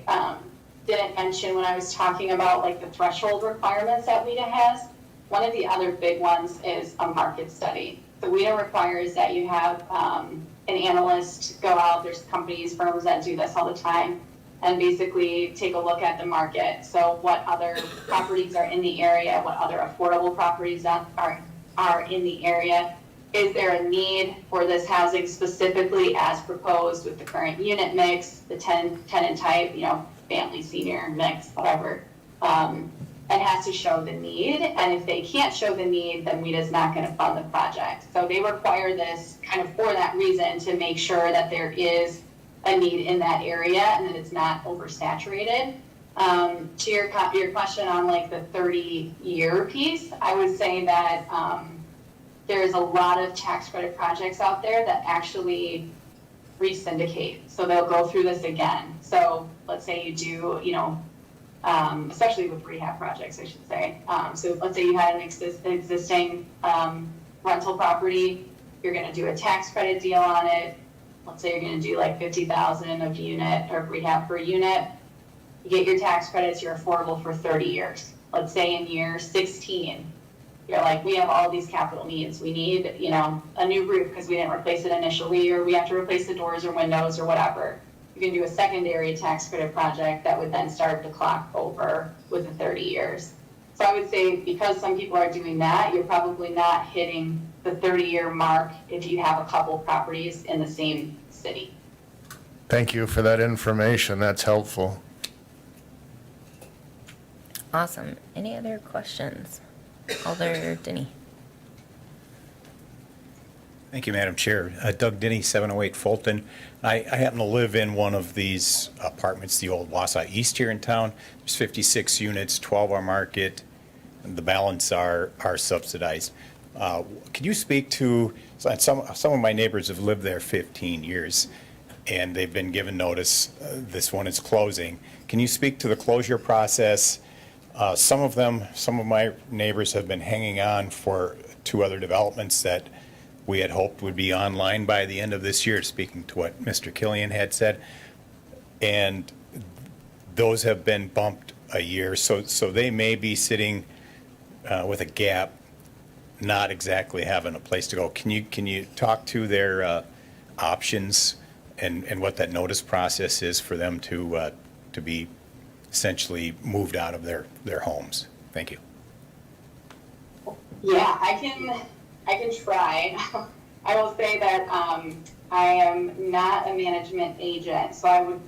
didn't mention when I was talking about like the threshold requirements that WIDA has. One of the other big ones is a market study. So WIDA requires that you have an analyst go out. There's companies, firms that do this all the time, and basically take a look at the market. So what other properties are in the area, what other affordable properties are in the area. Is there a need for this housing specifically as proposed with the current unit mix, the tenant type, family, senior mix, whatever. It has to show the need, and if they can't show the need, then WIDA's not going to fund the project. So they require this kind of for that reason, to make sure that there is a need in that area and that it's not oversaturated. To your question on like the 30-year piece, I would say that there's a lot of tax credit projects out there that actually re-syndicate. So they'll go through this again. So let's say you do, especially with rehab projects, I should say. So let's say you had an existing rental property, you're going to do a tax credit deal on it. Let's say you're going to do like $50,000 of unit or rehab per unit. You get your tax credits, you're affordable for 30 years. Let's say in year 16, you're like, we have all these capital needs. We need, a new roof because we didn't replace it initially, or we have to replace the doors or windows or whatever. You can do a secondary tax credit project that would then start the clock over with the 30 years. So I would say, because some people are doing that, you're probably not hitting the 30-year mark if you have a couple properties in the same city. Thank you for that information. That's helpful. Awesome. Any other questions? Alder Denny. Thank you, Madam Chair. Doug Denny, 708 Fulton. I happen to live in one of these apartments, the old Wausau East here in town. There's 56 units, 12 are market, and the balance are subsidized. Could you speak to, some of my neighbors have lived there 15 years, and they've been given notice this one is closing. Can you speak to the closure process? Some of my neighbors have been hanging on for 2 other developments that we had hoped would be online by the end of this year, speaking to what Mr. Killian had said. And those have been bumped a year, so they may be sitting with a gap, not exactly having a place to go. Can you talk to their options and what that notice process is for them to be essentially moved out of their homes? Thank you. Yeah, I can try. I will say that I am not a management agent, so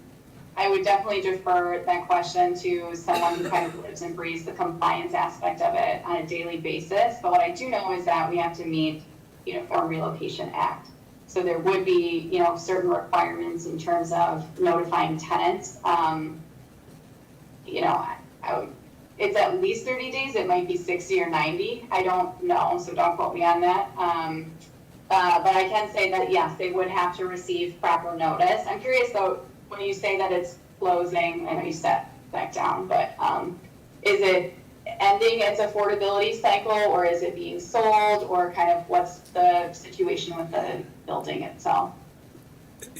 I would definitely defer that question to someone who kind of lives and breathes the compliance aspect of it on a daily basis. But what I do know is that we have to meet Uniform Relocation Act. So there would be, certain requirements in terms of notifying tenants. It's at least 30 days. It might be 60 or 90. I don't know, so don't quote me on that. But I can say that, yes, they would have to receive proper notice. I'm curious, though, when you say that it's closing, I know you sat back down, but is it ending its affordability cycle, or is it being sold, or kind of what's the situation with the building itself?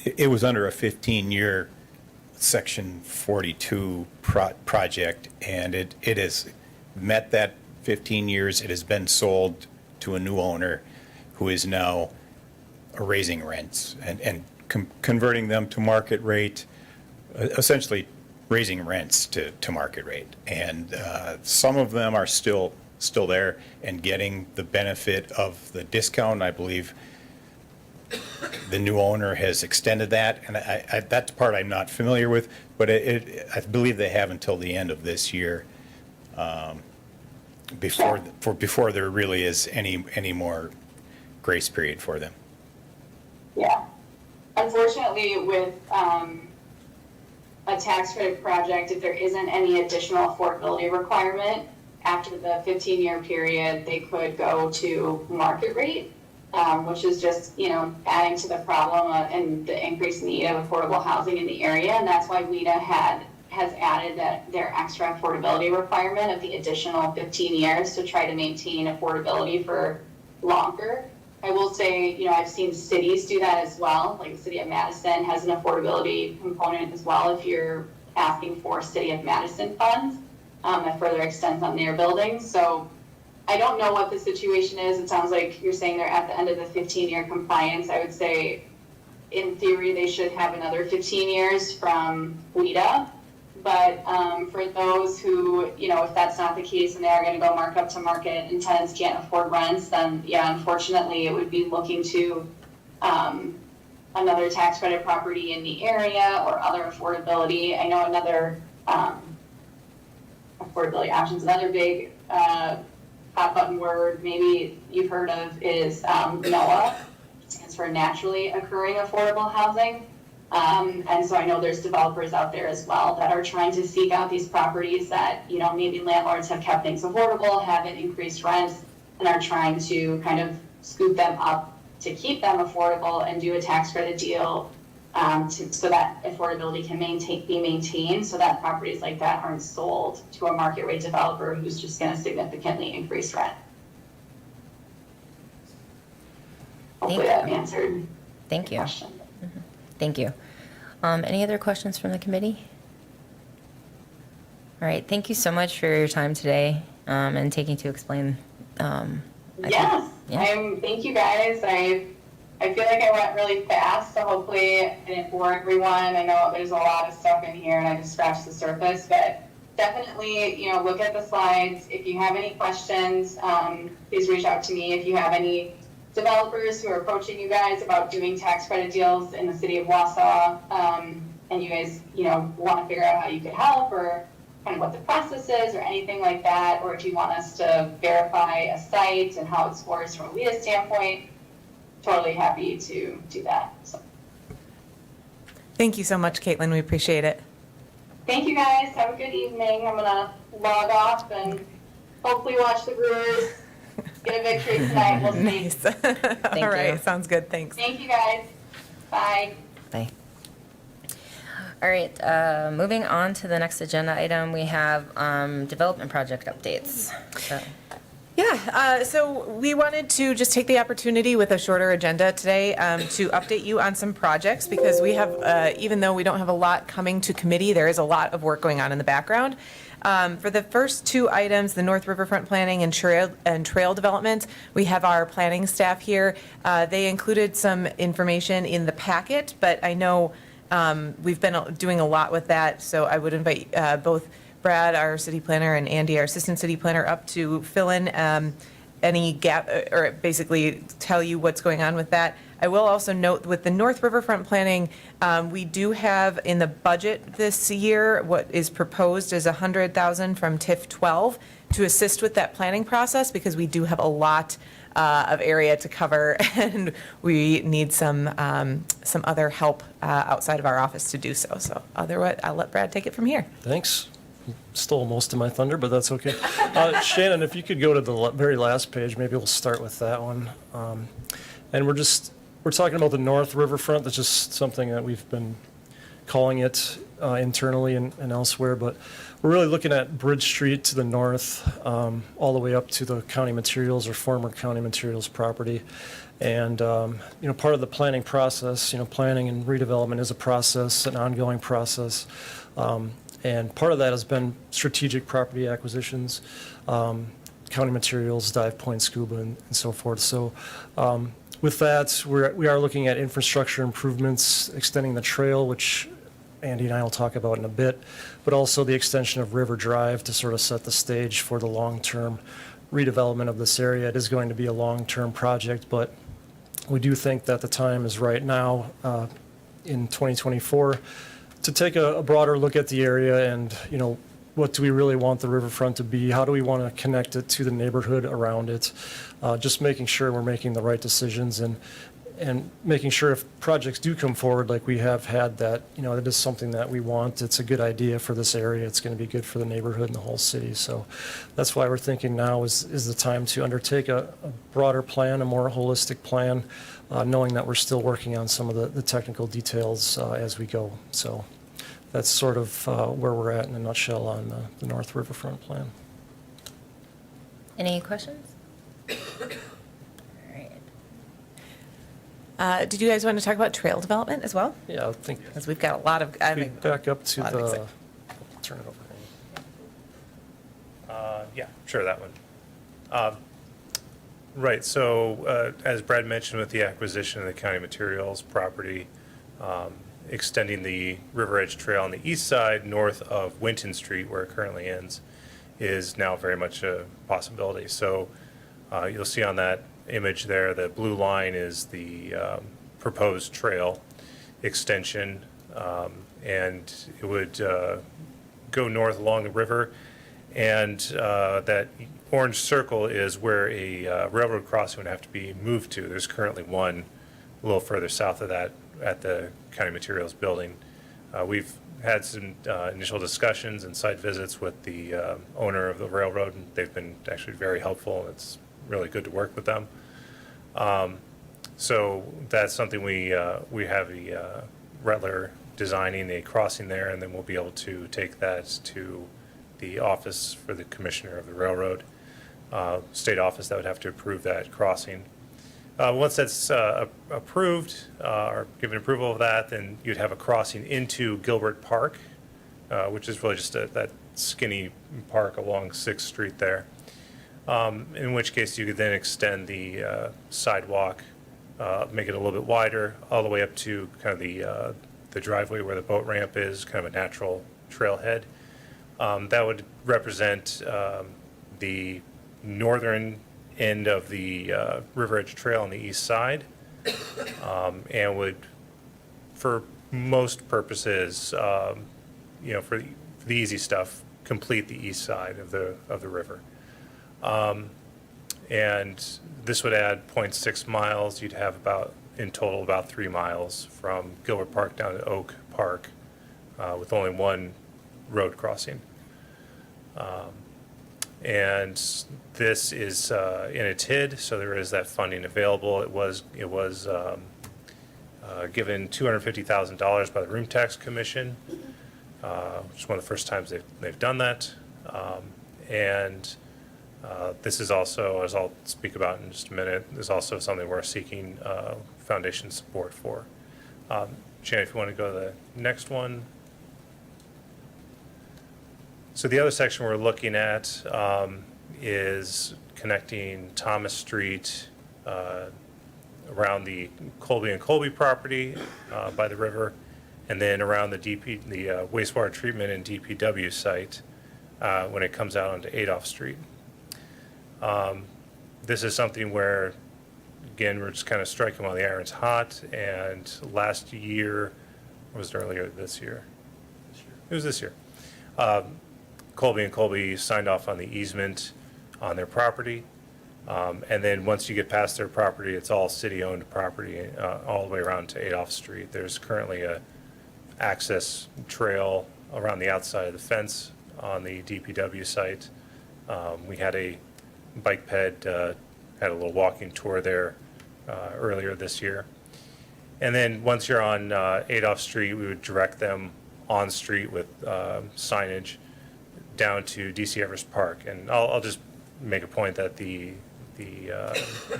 It was under a 15-year Section 42 project, and it has met that 15 years. It has been sold to a new owner who is now raising rents and converting them to market rate, essentially raising rents to market rate. And some of them are still there and getting the benefit of the discount. I believe the new owner has extended that, and that's the part I'm not familiar with, but I believe they have until the end of this year before there really is any more grace period for them. Yeah. Unfortunately, with a tax credit project, if there isn't any additional affordability requirement, after the 15-year period, they could go to market rate. Which is just, adding to the problem and the increased need of affordable housing in the area. And that's why WIDA has added their extra affordability requirement of the additional 15 years to try to maintain affordability for longer. I will say, I've seen cities do that as well. Like the city of Madison has an affordability component as well if you're asking for city of Madison funds that further extends on their buildings. So I don't know what the situation is. It sounds like you're saying they're at the end of the 15-year compliance. I would say, in theory, they should have another 15 years from WIDA. But for those who, if that's not the case and they are going to go mark up to market and tenants can't afford rents, then yeah, unfortunately, it would be looking to another tax credit property in the area or other affordability. I know another affordability options, another big hot button word maybe you've heard of is NOAA. It stands for naturally occurring affordable housing. And so I know there's developers out there as well that are trying to seek out these properties that, maybe landlords have kept things affordable, haven't increased rents, and are trying to kind of scoop them up to keep them affordable and do a tax credit deal so that affordability can be maintained, so that properties like that aren't sold to a market rate developer who's just going to significantly increase rent. Hopefully that answered Thank the you. question. Thank you. Any other questions from the committee? All right, thank you so much for your time today and taking to explain. Yes, yeah. Thank you guys. I feel like I went really fast, so hopefully I didn't bore everyone. I know there's a lot of stuff in here and I just scratched the surface, but definitely, look at the slides. If you have any questions, please reach out to me. If you have any developers who are approaching you guys about doing tax credit deals in the city of Wausau, and you guys, want to figure out how you could help or kind of what the process is or anything like that, or if you want us to verify a site and how it scores from a WIA standpoint, totally happy to do that. So, Thank you so much, Caitlin. We appreciate it. thank you guys. Have a good evening. I'm gonna log off and hopefully watch the Brewers get a victory tonight. We'll see. Nice. All right, you. sounds good. Thanks. Thank you guys. Bye. Bye. All right, moving on to the next agenda item, we have development project updates. So, Yeah, so we wanted to just take the opportunity with a shorter agenda today to update you on some projects because we have, even though we don't have a lot coming to committee, there is a lot of work going on in the background. For the first two items, the North Riverfront planning and trail development, we have our planning staff here. They included some information in the packet, but I know we've been doing a lot with that, so I would invite both Brad, our city planner, and Andy, our assistant city planner, up to fill in any gap, or basically tell you what's going on with that. I will also note with the North Riverfront planning, we do have in the budget this year, what is proposed is $100,000 from TIF 12 to assist with that planning process, because we do have a lot of area to cover, and we need some other help outside of our office to do so. So otherwise, I'll let Brad take it from here. Thanks. Stole most of my thunder, but that's okay. Shannon, if you could go to the very last page, maybe we'll start with that one. And we're talking about the North Riverfront. That's just something that we've been calling it internally and elsewhere, but we're really looking at Bridge Street to the north, all the way up to the County Materials or former County Materials property. And, part of the planning process, planning and redevelopment is a process, an ongoing process. And part of that has been strategic property acquisitions, County Materials, Dive Point Scuba, and so forth. So with that, we are looking at infrastructure improvements, extending the trail, which Andy and I will talk about in a bit, but also the extension of River Drive to sort of set the stage for the long-term redevelopment of this area. It is going to be a long-term project, but we do think that the time is right now in 2024 to take a broader look at the area and, what do we really want the riverfront to be? How do we want to connect it to the neighborhood around it? Just making sure we're making the right decisions and making sure if projects do come forward like we have had that, it is something that we want. It's a good idea for this area. It's going to be good for the neighborhood and the whole city. So that's why we're thinking now is the time to undertake a broader plan, a more holistic plan, knowing that we're still working on some of the technical details as we go. So that's sort of where we're at in a nutshell on the North Riverfront plan. any questions? All right. Did you guys want to talk about trail development as well? Yeah, I think Because we've got a lot of, back up to lot of the, exciting. turn it over. Yeah, sure, that one. Right, so as Brad mentioned with the acquisition of the County Materials property, extending the River Edge Trail on the east side north of Winton Street, where it currently ends, is now very much a possibility. So you'll see on that image there, the blue line is the proposed trail extension, and it would go north along the river. And that orange circle is where a railroad crossing would have to be moved to. There's currently one a little further south of that at the County Materials building. We've had some initial discussions and site visits with the owner of the railroad, and they've been actually very helpful. It's really good to work with them. So that's something we have a Rattler designing a crossing there, and then we'll be able to take that to the office for the commissioner of the railroad, state office that would have to approve that crossing. Once that's approved or given approval of that, then you'd have a crossing into Gilbert Park, which is really just that skinny park along 6th Street there. In which case you could then extend the sidewalk, make it a little bit wider, all the way up to kind of the driveway where the boat ramp is, kind of a natural trailhead. That would represent the northern end of the River Edge Trail on the east side, and would, for most purposes, for the easy stuff, complete the east side of the river. And this would add 0.6 miles. You'd have in total about 3 miles from Gilbert Park down to Oak Park, with only one road crossing. And this is in a TID, so there is that funding available. It was given $250,000 by the Room Tax Commission, which is one of the first times they've done that. And this is also, as I'll speak about in just a minute, is also something we're seeking foundation support for. Shannon, if you want to go to the next one. So the other section we're looking at is connecting Thomas Street around the Colby and Colby property by the river, and then around the wastewater treatment and DPW site when it comes out onto Adolph Street. This is something where, again, we're just kind of striking while the iron's hot. And last year, or was it earlier this year? It was this year. Colby and Colby signed off on the easement on their property. And then once you get past their property, it's all city-owned property all the way around to Adolph Street. There's currently a access trail around the outside of the fence on the DPW site. We had a bike ped, had a little walking tour there earlier this year. And then once you're on Adolph Street, we would direct them on street with signage down to DC Evers Park. And I'll just make a point that the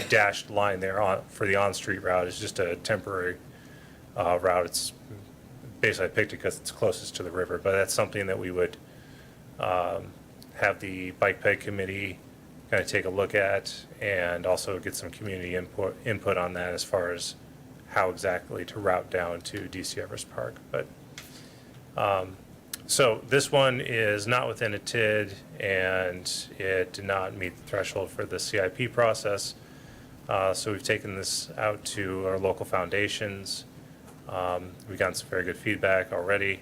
dashed line there for the on-street route is just a temporary route. It's basically, I picked it because it's closest to the river, but that's something that we would have the Bike Ped Committee kind of take a look at, and also get some community input on that as far as how exactly to route down to DC Evers Park. But so this one is not within a TID, and it did not meet the threshold for the CIP process. So we've taken this out to our local foundations. We've gotten some very good feedback already.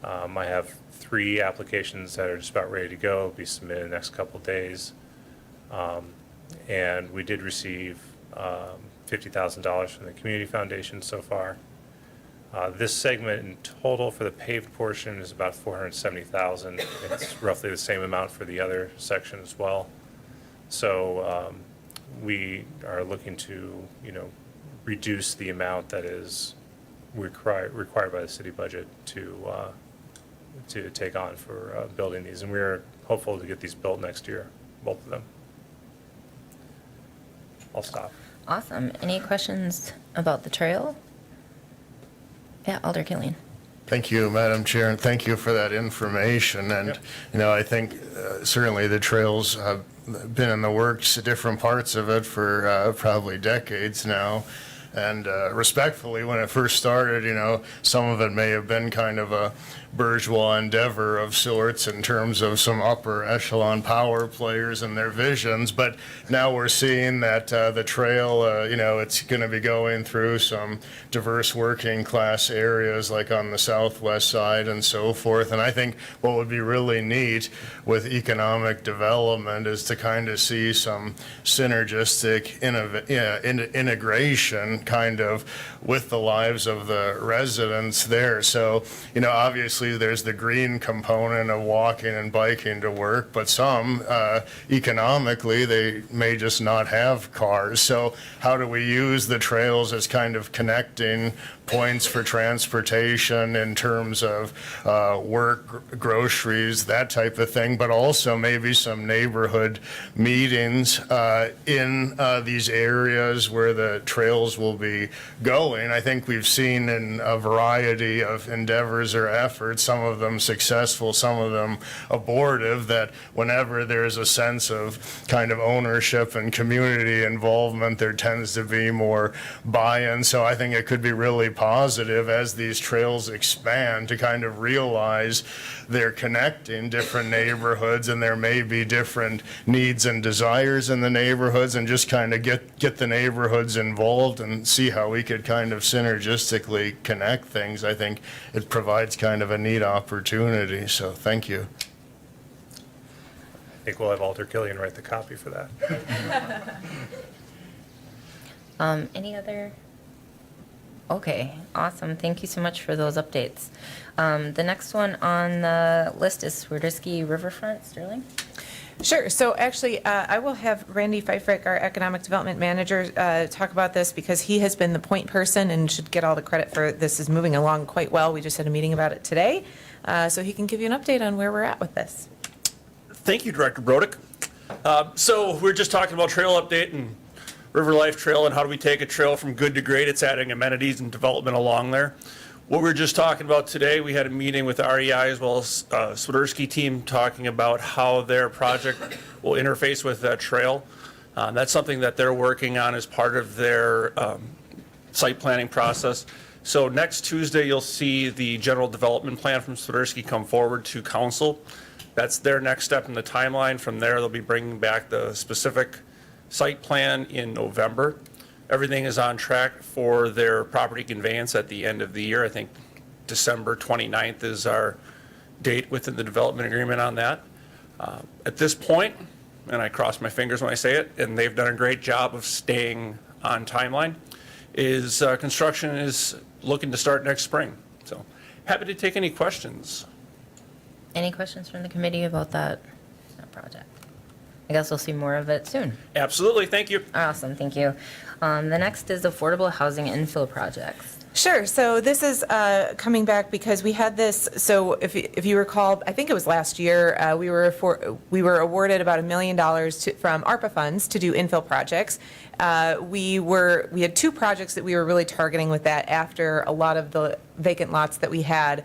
I have 3 applications that are just about ready to go, be submitted in the next couple of days. And we did receive $50,000 from the Community Foundation so far. This segment in total for the paved portion is about $470,000. It's roughly the same amount for the other section as well. So we are looking to, reduce the amount that is required by the city budget to take on for building these, and we're hopeful to get these built next year, both of them. I'll stop. Awesome. Any questions about the trail? Yeah, Alder Killian. Thank you, Madam Chair, and thank you for that information. And, I think certainly the trails have been in the works, different parts of it for probably decades now. And respectfully, when it first started, some of it may have been kind of a bourgeois endeavor of sorts in terms of some upper echelon power players and their visions. But now we're seeing that the trail, it's going to be going through some diverse working class areas like on the southwest side and so forth. And I think what would be really neat with economic development is to kind of see some synergistic integration kind of with the lives of the residents there. So, obviously there's the green component of walking and biking to work, but some economically they may just not have cars. So how do we use the trails as kind of connecting points for transportation in terms of work, groceries, that type of thing, but also maybe some neighborhood meetings in these areas where the trails will will be going. I think we've seen in a variety of endeavors or efforts, some of them successful, some of them abortive, that whenever there's a sense of kind of ownership and community involvement, there tends to be more buy-in. So I think it could be really positive as these trails expand to kind of realize they're connecting different neighborhoods, and there may be different needs and desires in the neighborhoods, and just kind of get the neighborhoods involved and see how we could kind of synergistically connect things. I think it provides kind of a neat opportunity. So thank you. I think we'll have Alder Killian write the copy for that. Any other? Okay, awesome. Thank you so much for those updates. The next one on the list is Swiderski Riverfront, Sterling. Sure. So actually, I will have Randy Pfeifrick, our Economic Development Manager, talk about this because he has been the point person and should get all the credit for this is moving along quite well. We just had a meeting about it today. So he can give you an update on where we're at with this. Thank you, Director Brodick. So we're just talking about trail update and River Life Trail and how do we take a trail from good to great. It's adding amenities and development along there. What we were just talking about today, we had a meeting with REI as well as Swiderski team talking about how their project will interface with that trail. That's something that they're working on as part of their site planning process. So next Tuesday, you'll see the general development plan from Swiderski come forward to council. That's their next step in the timeline. From there, they'll be bringing back the specific site plan in November. Everything is on track for their property conveyance at the end of the year. I think December 29th is our date within the development agreement on that. At this point, and I cross my fingers when I say it, and they've done a great job of staying on timeline, is construction is looking to start next spring. So happy to take any questions. Any questions from the committee about that project? I guess we'll see more of it soon. Absolutely, thank you. Awesome, thank you. The next is affordable housing infill projects. Sure. So this is coming back because we had this. So if you recall, I think it was last year, we were awarded about $1 million from ARPA funds to do infill projects. We had two projects that we were really targeting with that after a lot of the vacant lots that we had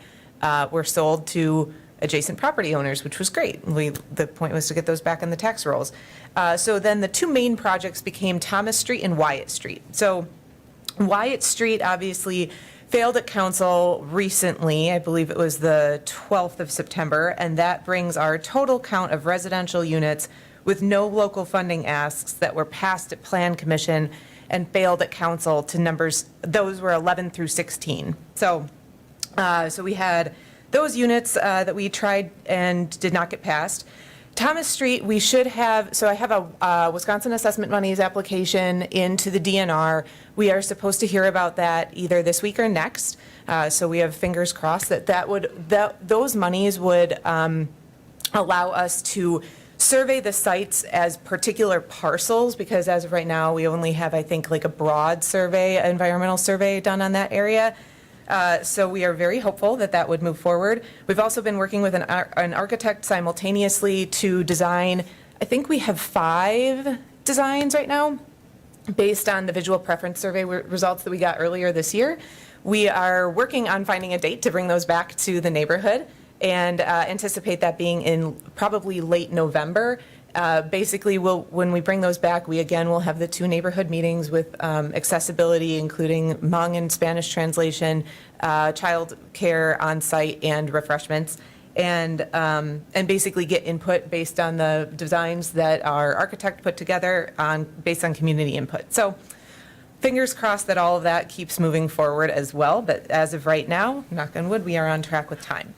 were sold to adjacent property owners, which was great. The point was to get those back in the tax rolls. So then the two main projects became Thomas Street and Wyatt Street. So Wyatt Street obviously failed at council recently. I believe it was the 12th of September, and that brings our total count of residential units with no local funding asks that were passed at Plan Commission and failed at council to numbers, those were 11 through 16. So we had those units that we tried and did not get passed. Thomas Street, we should have, so I have a Wisconsin Assessment Monies application into the DNR. We are supposed to hear about that either this week or next. So we have fingers crossed that those monies would allow us to survey the sites as particular parcels, because as of right now, we only have, I think, like a broad survey, environmental survey done on that area. So we are very hopeful that that would move forward. We've also been working with an architect simultaneously to design, I think we have 5 designs right now based on the visual preference survey results that we got earlier this year. We are working on finding a date to bring those back to the neighborhood and anticipate that being in probably late November. Basically, when we bring those back, we again will have the 2 neighborhood meetings with accessibility, including Hmong and Spanish translation, child care on site, and refreshments, and basically get input based on the designs that our architect put together based on community input. So, fingers crossed that all of that keeps moving forward as well. But as of right now, knock on wood, we are on track with time.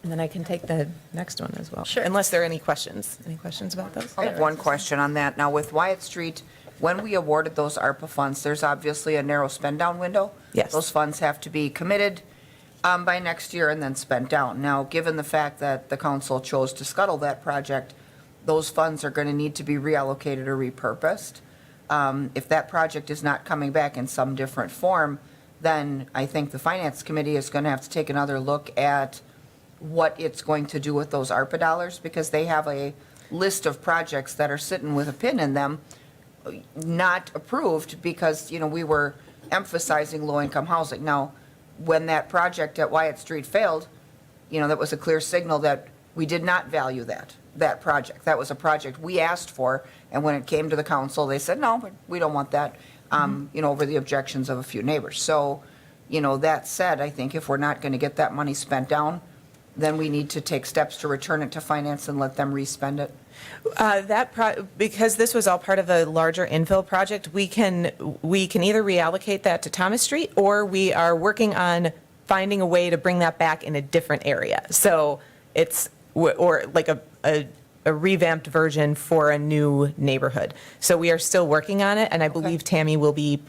And then I can take the next one as well. Sure. Unless there are any questions. Any questions about those? I have one question on that. Now, with Wyatt Street, when we awarded those ARPA funds, there's obviously a narrow spend-down window. Yes. Those funds have to be committed by next year and then spent down. Now, given the fact that the council chose to scuttle that project, those funds are going to need to be reallocated or repurposed. If that project is not coming back in some different form, then I think the Finance Committee is going to have to take another look at what it's going to do with those ARPA dollars, because they have a list of projects that are sitting with a pin in them not approved because, we were emphasizing low-income housing. Now, when that project at Wyatt Street failed, that was a clear signal that we did not value that project. That was a project we asked for, and when it came to the council, they said, no, we don't want that, over the objections of a few neighbors. So, that said, I think if we're not going to get that money spent down, then we need to take steps to return it to finance and let them re-spend it. Because this was all part of a larger infill project, we can either reallocate that to Thomas Street, or we are working on finding a way to bring that back in a different area. So it's, or like a revamped version for a new neighborhood. So we are still working on it, and I believe Tammy will be,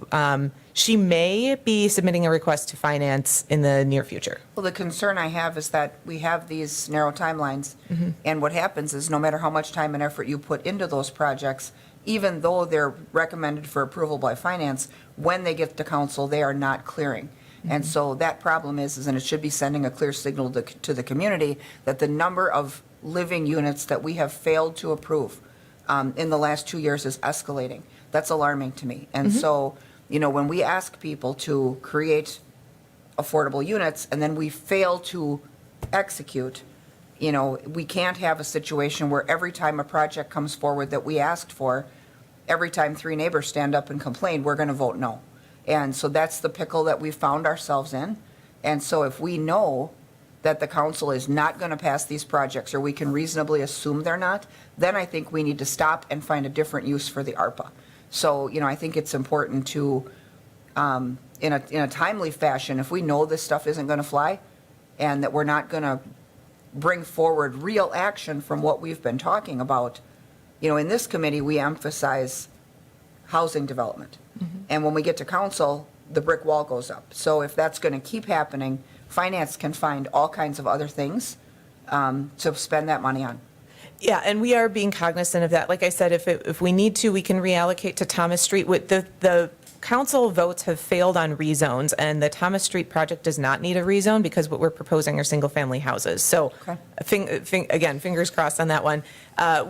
she may be submitting a request to finance in the near future. Well, the concern I have is that we have these narrow timelines, and what happens is no matter how much time and effort you put into those projects, even though they're recommended for approval by finance, when they get to council, they are not clearing. And so that problem is, and it should be sending a clear signal to the community that the number of living units that we have failed to approve in the last 2 years is escalating. That's alarming to me. And so, when we ask people to create affordable units and then we fail to execute, we can't have a situation where every time a project comes forward that we asked for, every time 3 neighbors stand up and complain, we're going to vote no. And so that's the pickle that we found ourselves in. And so if we know that the council is not going to pass these projects, or we can reasonably assume they're not, then I think we need to stop and find a different use for the ARPA. So, I think it's important to, in a timely fashion, if we know this stuff isn't going to fly and that we're not going to bring forward real action from what we've been talking about, in this committee, we emphasize housing development. And when we get to council, the brick wall goes up. So if that's going to keep happening, finance can find all kinds of other things to spend that money on. Yeah, and we are being cognizant of that. Like I said, if we need to, we can reallocate to Thomas Street. With the council votes have failed on rezones, and the Thomas Street project does not need a rezone because what we're proposing are single-family houses. So, again, fingers crossed on that one.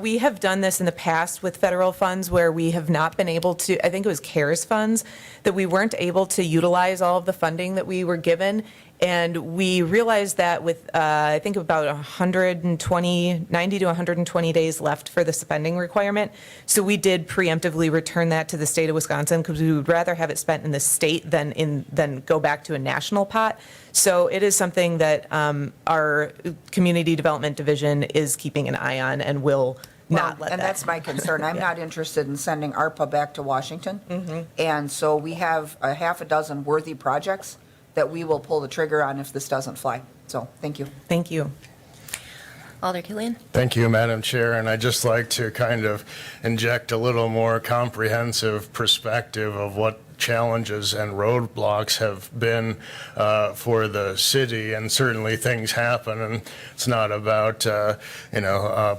We have done this in the past with federal funds where we have not been able to, I think it was CARES funds, that we weren't able to utilize all of the funding that we were given. And we realized that with, I think, about 90 to 120 days left for the spending requirement. So we did preemptively return that to the state of Wisconsin because we would rather have it spent in the state than go back to a national pot. So it is something that our Community Development Division is keeping an eye on and will not let that. And that's my concern. I'm not interested in sending ARPA back to Washington. And so we have a half a dozen worthy projects that we will pull the trigger on if this doesn't fly. So, thank you. Thank you. Alder Killian? Thank you, Madam Chair, and I'd just like to kind of inject a little more comprehensive perspective of what challenges and roadblocks have been for the city, and certainly things happen, and it's not about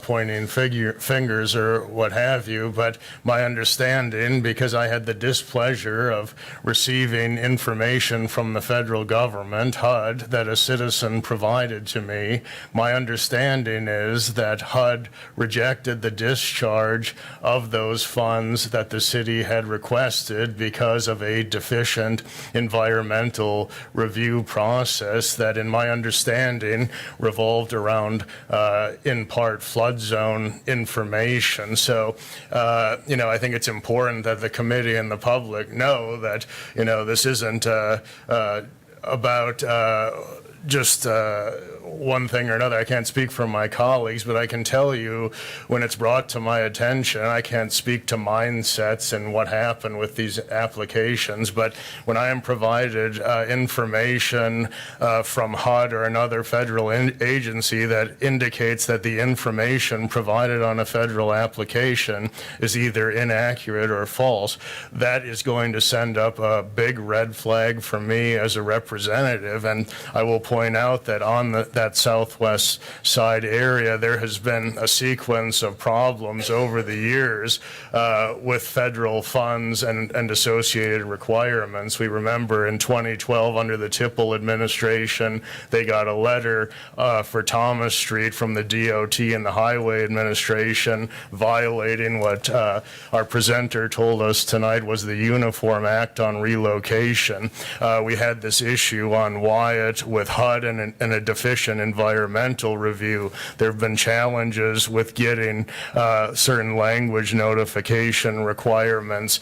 pointing fingers or what have you, but my understanding, because I had the displeasure of receiving information from the federal government, HUD, that a citizen provided to me, my understanding is that HUD rejected the discharge of those funds that the city had requested because of a deficient environmental review process that, in my understanding, revolved around, in part, flood zone information. So, I think it's important that the committee and the public know that, this isn't about just one thing or another. I can't speak for my colleagues, but I can tell you when it's brought to my attention, I can't speak to mindsets and what happened with these applications, but when I am provided information from HUD or another federal agency that indicates that the information provided on a federal application is either inaccurate or false, that is going to send up a big red flag for me as a representative. And I will point out that on the that southwest side area, there has been a sequence of problems over the years with federal funds and associated requirements. We remember in 2012, under the Tipple administration, they got a letter for Thomas Street from the DOT and the Highway Administration violating what our presenter told us tonight was the Uniform Act on Relocation. We had this issue on Wyatt with HUD and a deficient environmental review. There have been challenges with getting certain language notification requirements.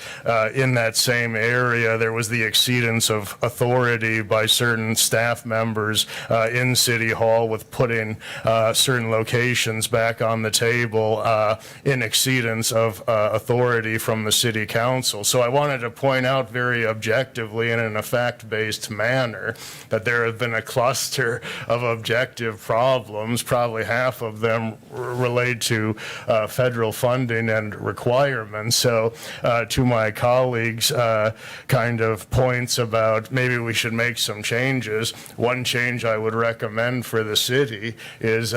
In that same area, there was the exceedance of authority by certain staff members in City Hall with putting certain locations back on the table in exceedance of authority from the City Council. So I wanted to point out very objectively and in a fact-based manner that there have been a cluster of objective problems, probably half of them relate to federal funding and requirements. So to my colleagues' kind of points about maybe we should make some changes, one change I would recommend for the city is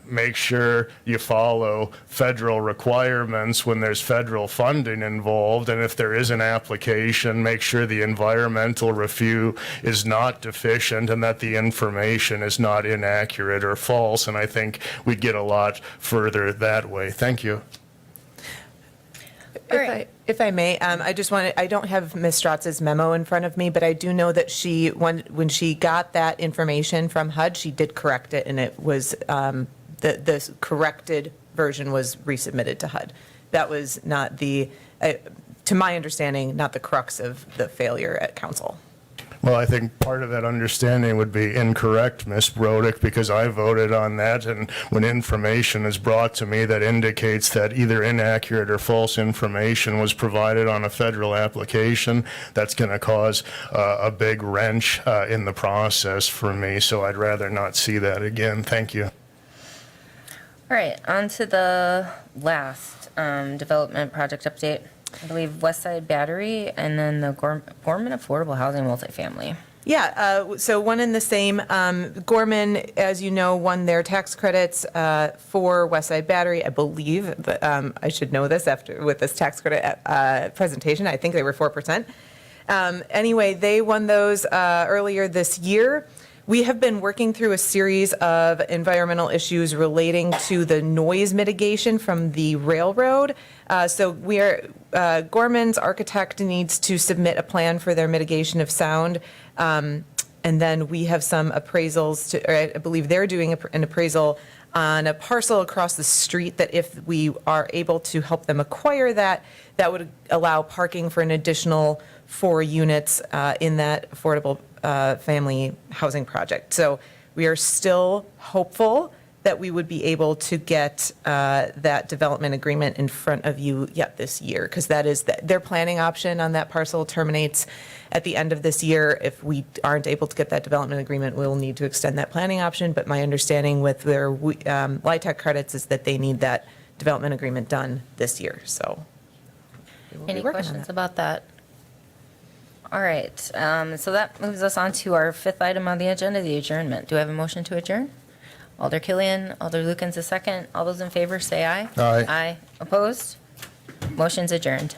make sure you follow federal requirements when there's federal funding involved, and if there is an application, make sure the environmental review is not deficient and that the information is not inaccurate or false, and I think we'd get a lot further that way. Thank you. If I may, I don't have Ms. Stratz's memo in front of me, but I do know that when she got that information from HUD, she did correct it, and it was, the corrected version was resubmitted to HUD. That was not to my understanding, not the crux of the failure at council. Well, I think part of that understanding would be incorrect, Ms. Brodick, because I voted on that, and when information is brought to me that indicates that either inaccurate or false information was provided on a federal application, that's going to cause a big wrench in the process for me, so I'd rather not see that again. Thank you. All right, on to the last development project update. I believe West Side Battery and then the Gorman Affordable Housing Multifamily. Yeah, so one and the same. Gorman, as you know, won their tax credits for West Side Battery, I believe. But, I should know this with this tax credit presentation. I think they were 4%. Anyway, they won those earlier this year. We have been working through a series of environmental issues relating to the noise mitigation from the railroad. So Gorman's architect needs to submit a plan for their mitigation of sound. And then we have some appraisals, I believe they're doing an appraisal on a parcel across the street that if we are able to help them acquire that would allow parking for an additional 4 units in that affordable family housing project. So we are still hopeful that we would be able to get that development agreement in front of you yet this year, because that is their planning option on that parcel terminates at the end of this year. If we aren't able to get that development agreement, we'll need to extend that planning option. But my understanding with their LIHTC credits is that they need that development agreement done this year. So we will be Any working on questions that. about that? All right, so that moves us on to our 5th item on the agenda, the adjournment. Do I have a motion to adjourn? Alder Killian, Alder Lukens, a second. All those in favor, say aye. Aye. Aye. Opposed? Motion's adjourned.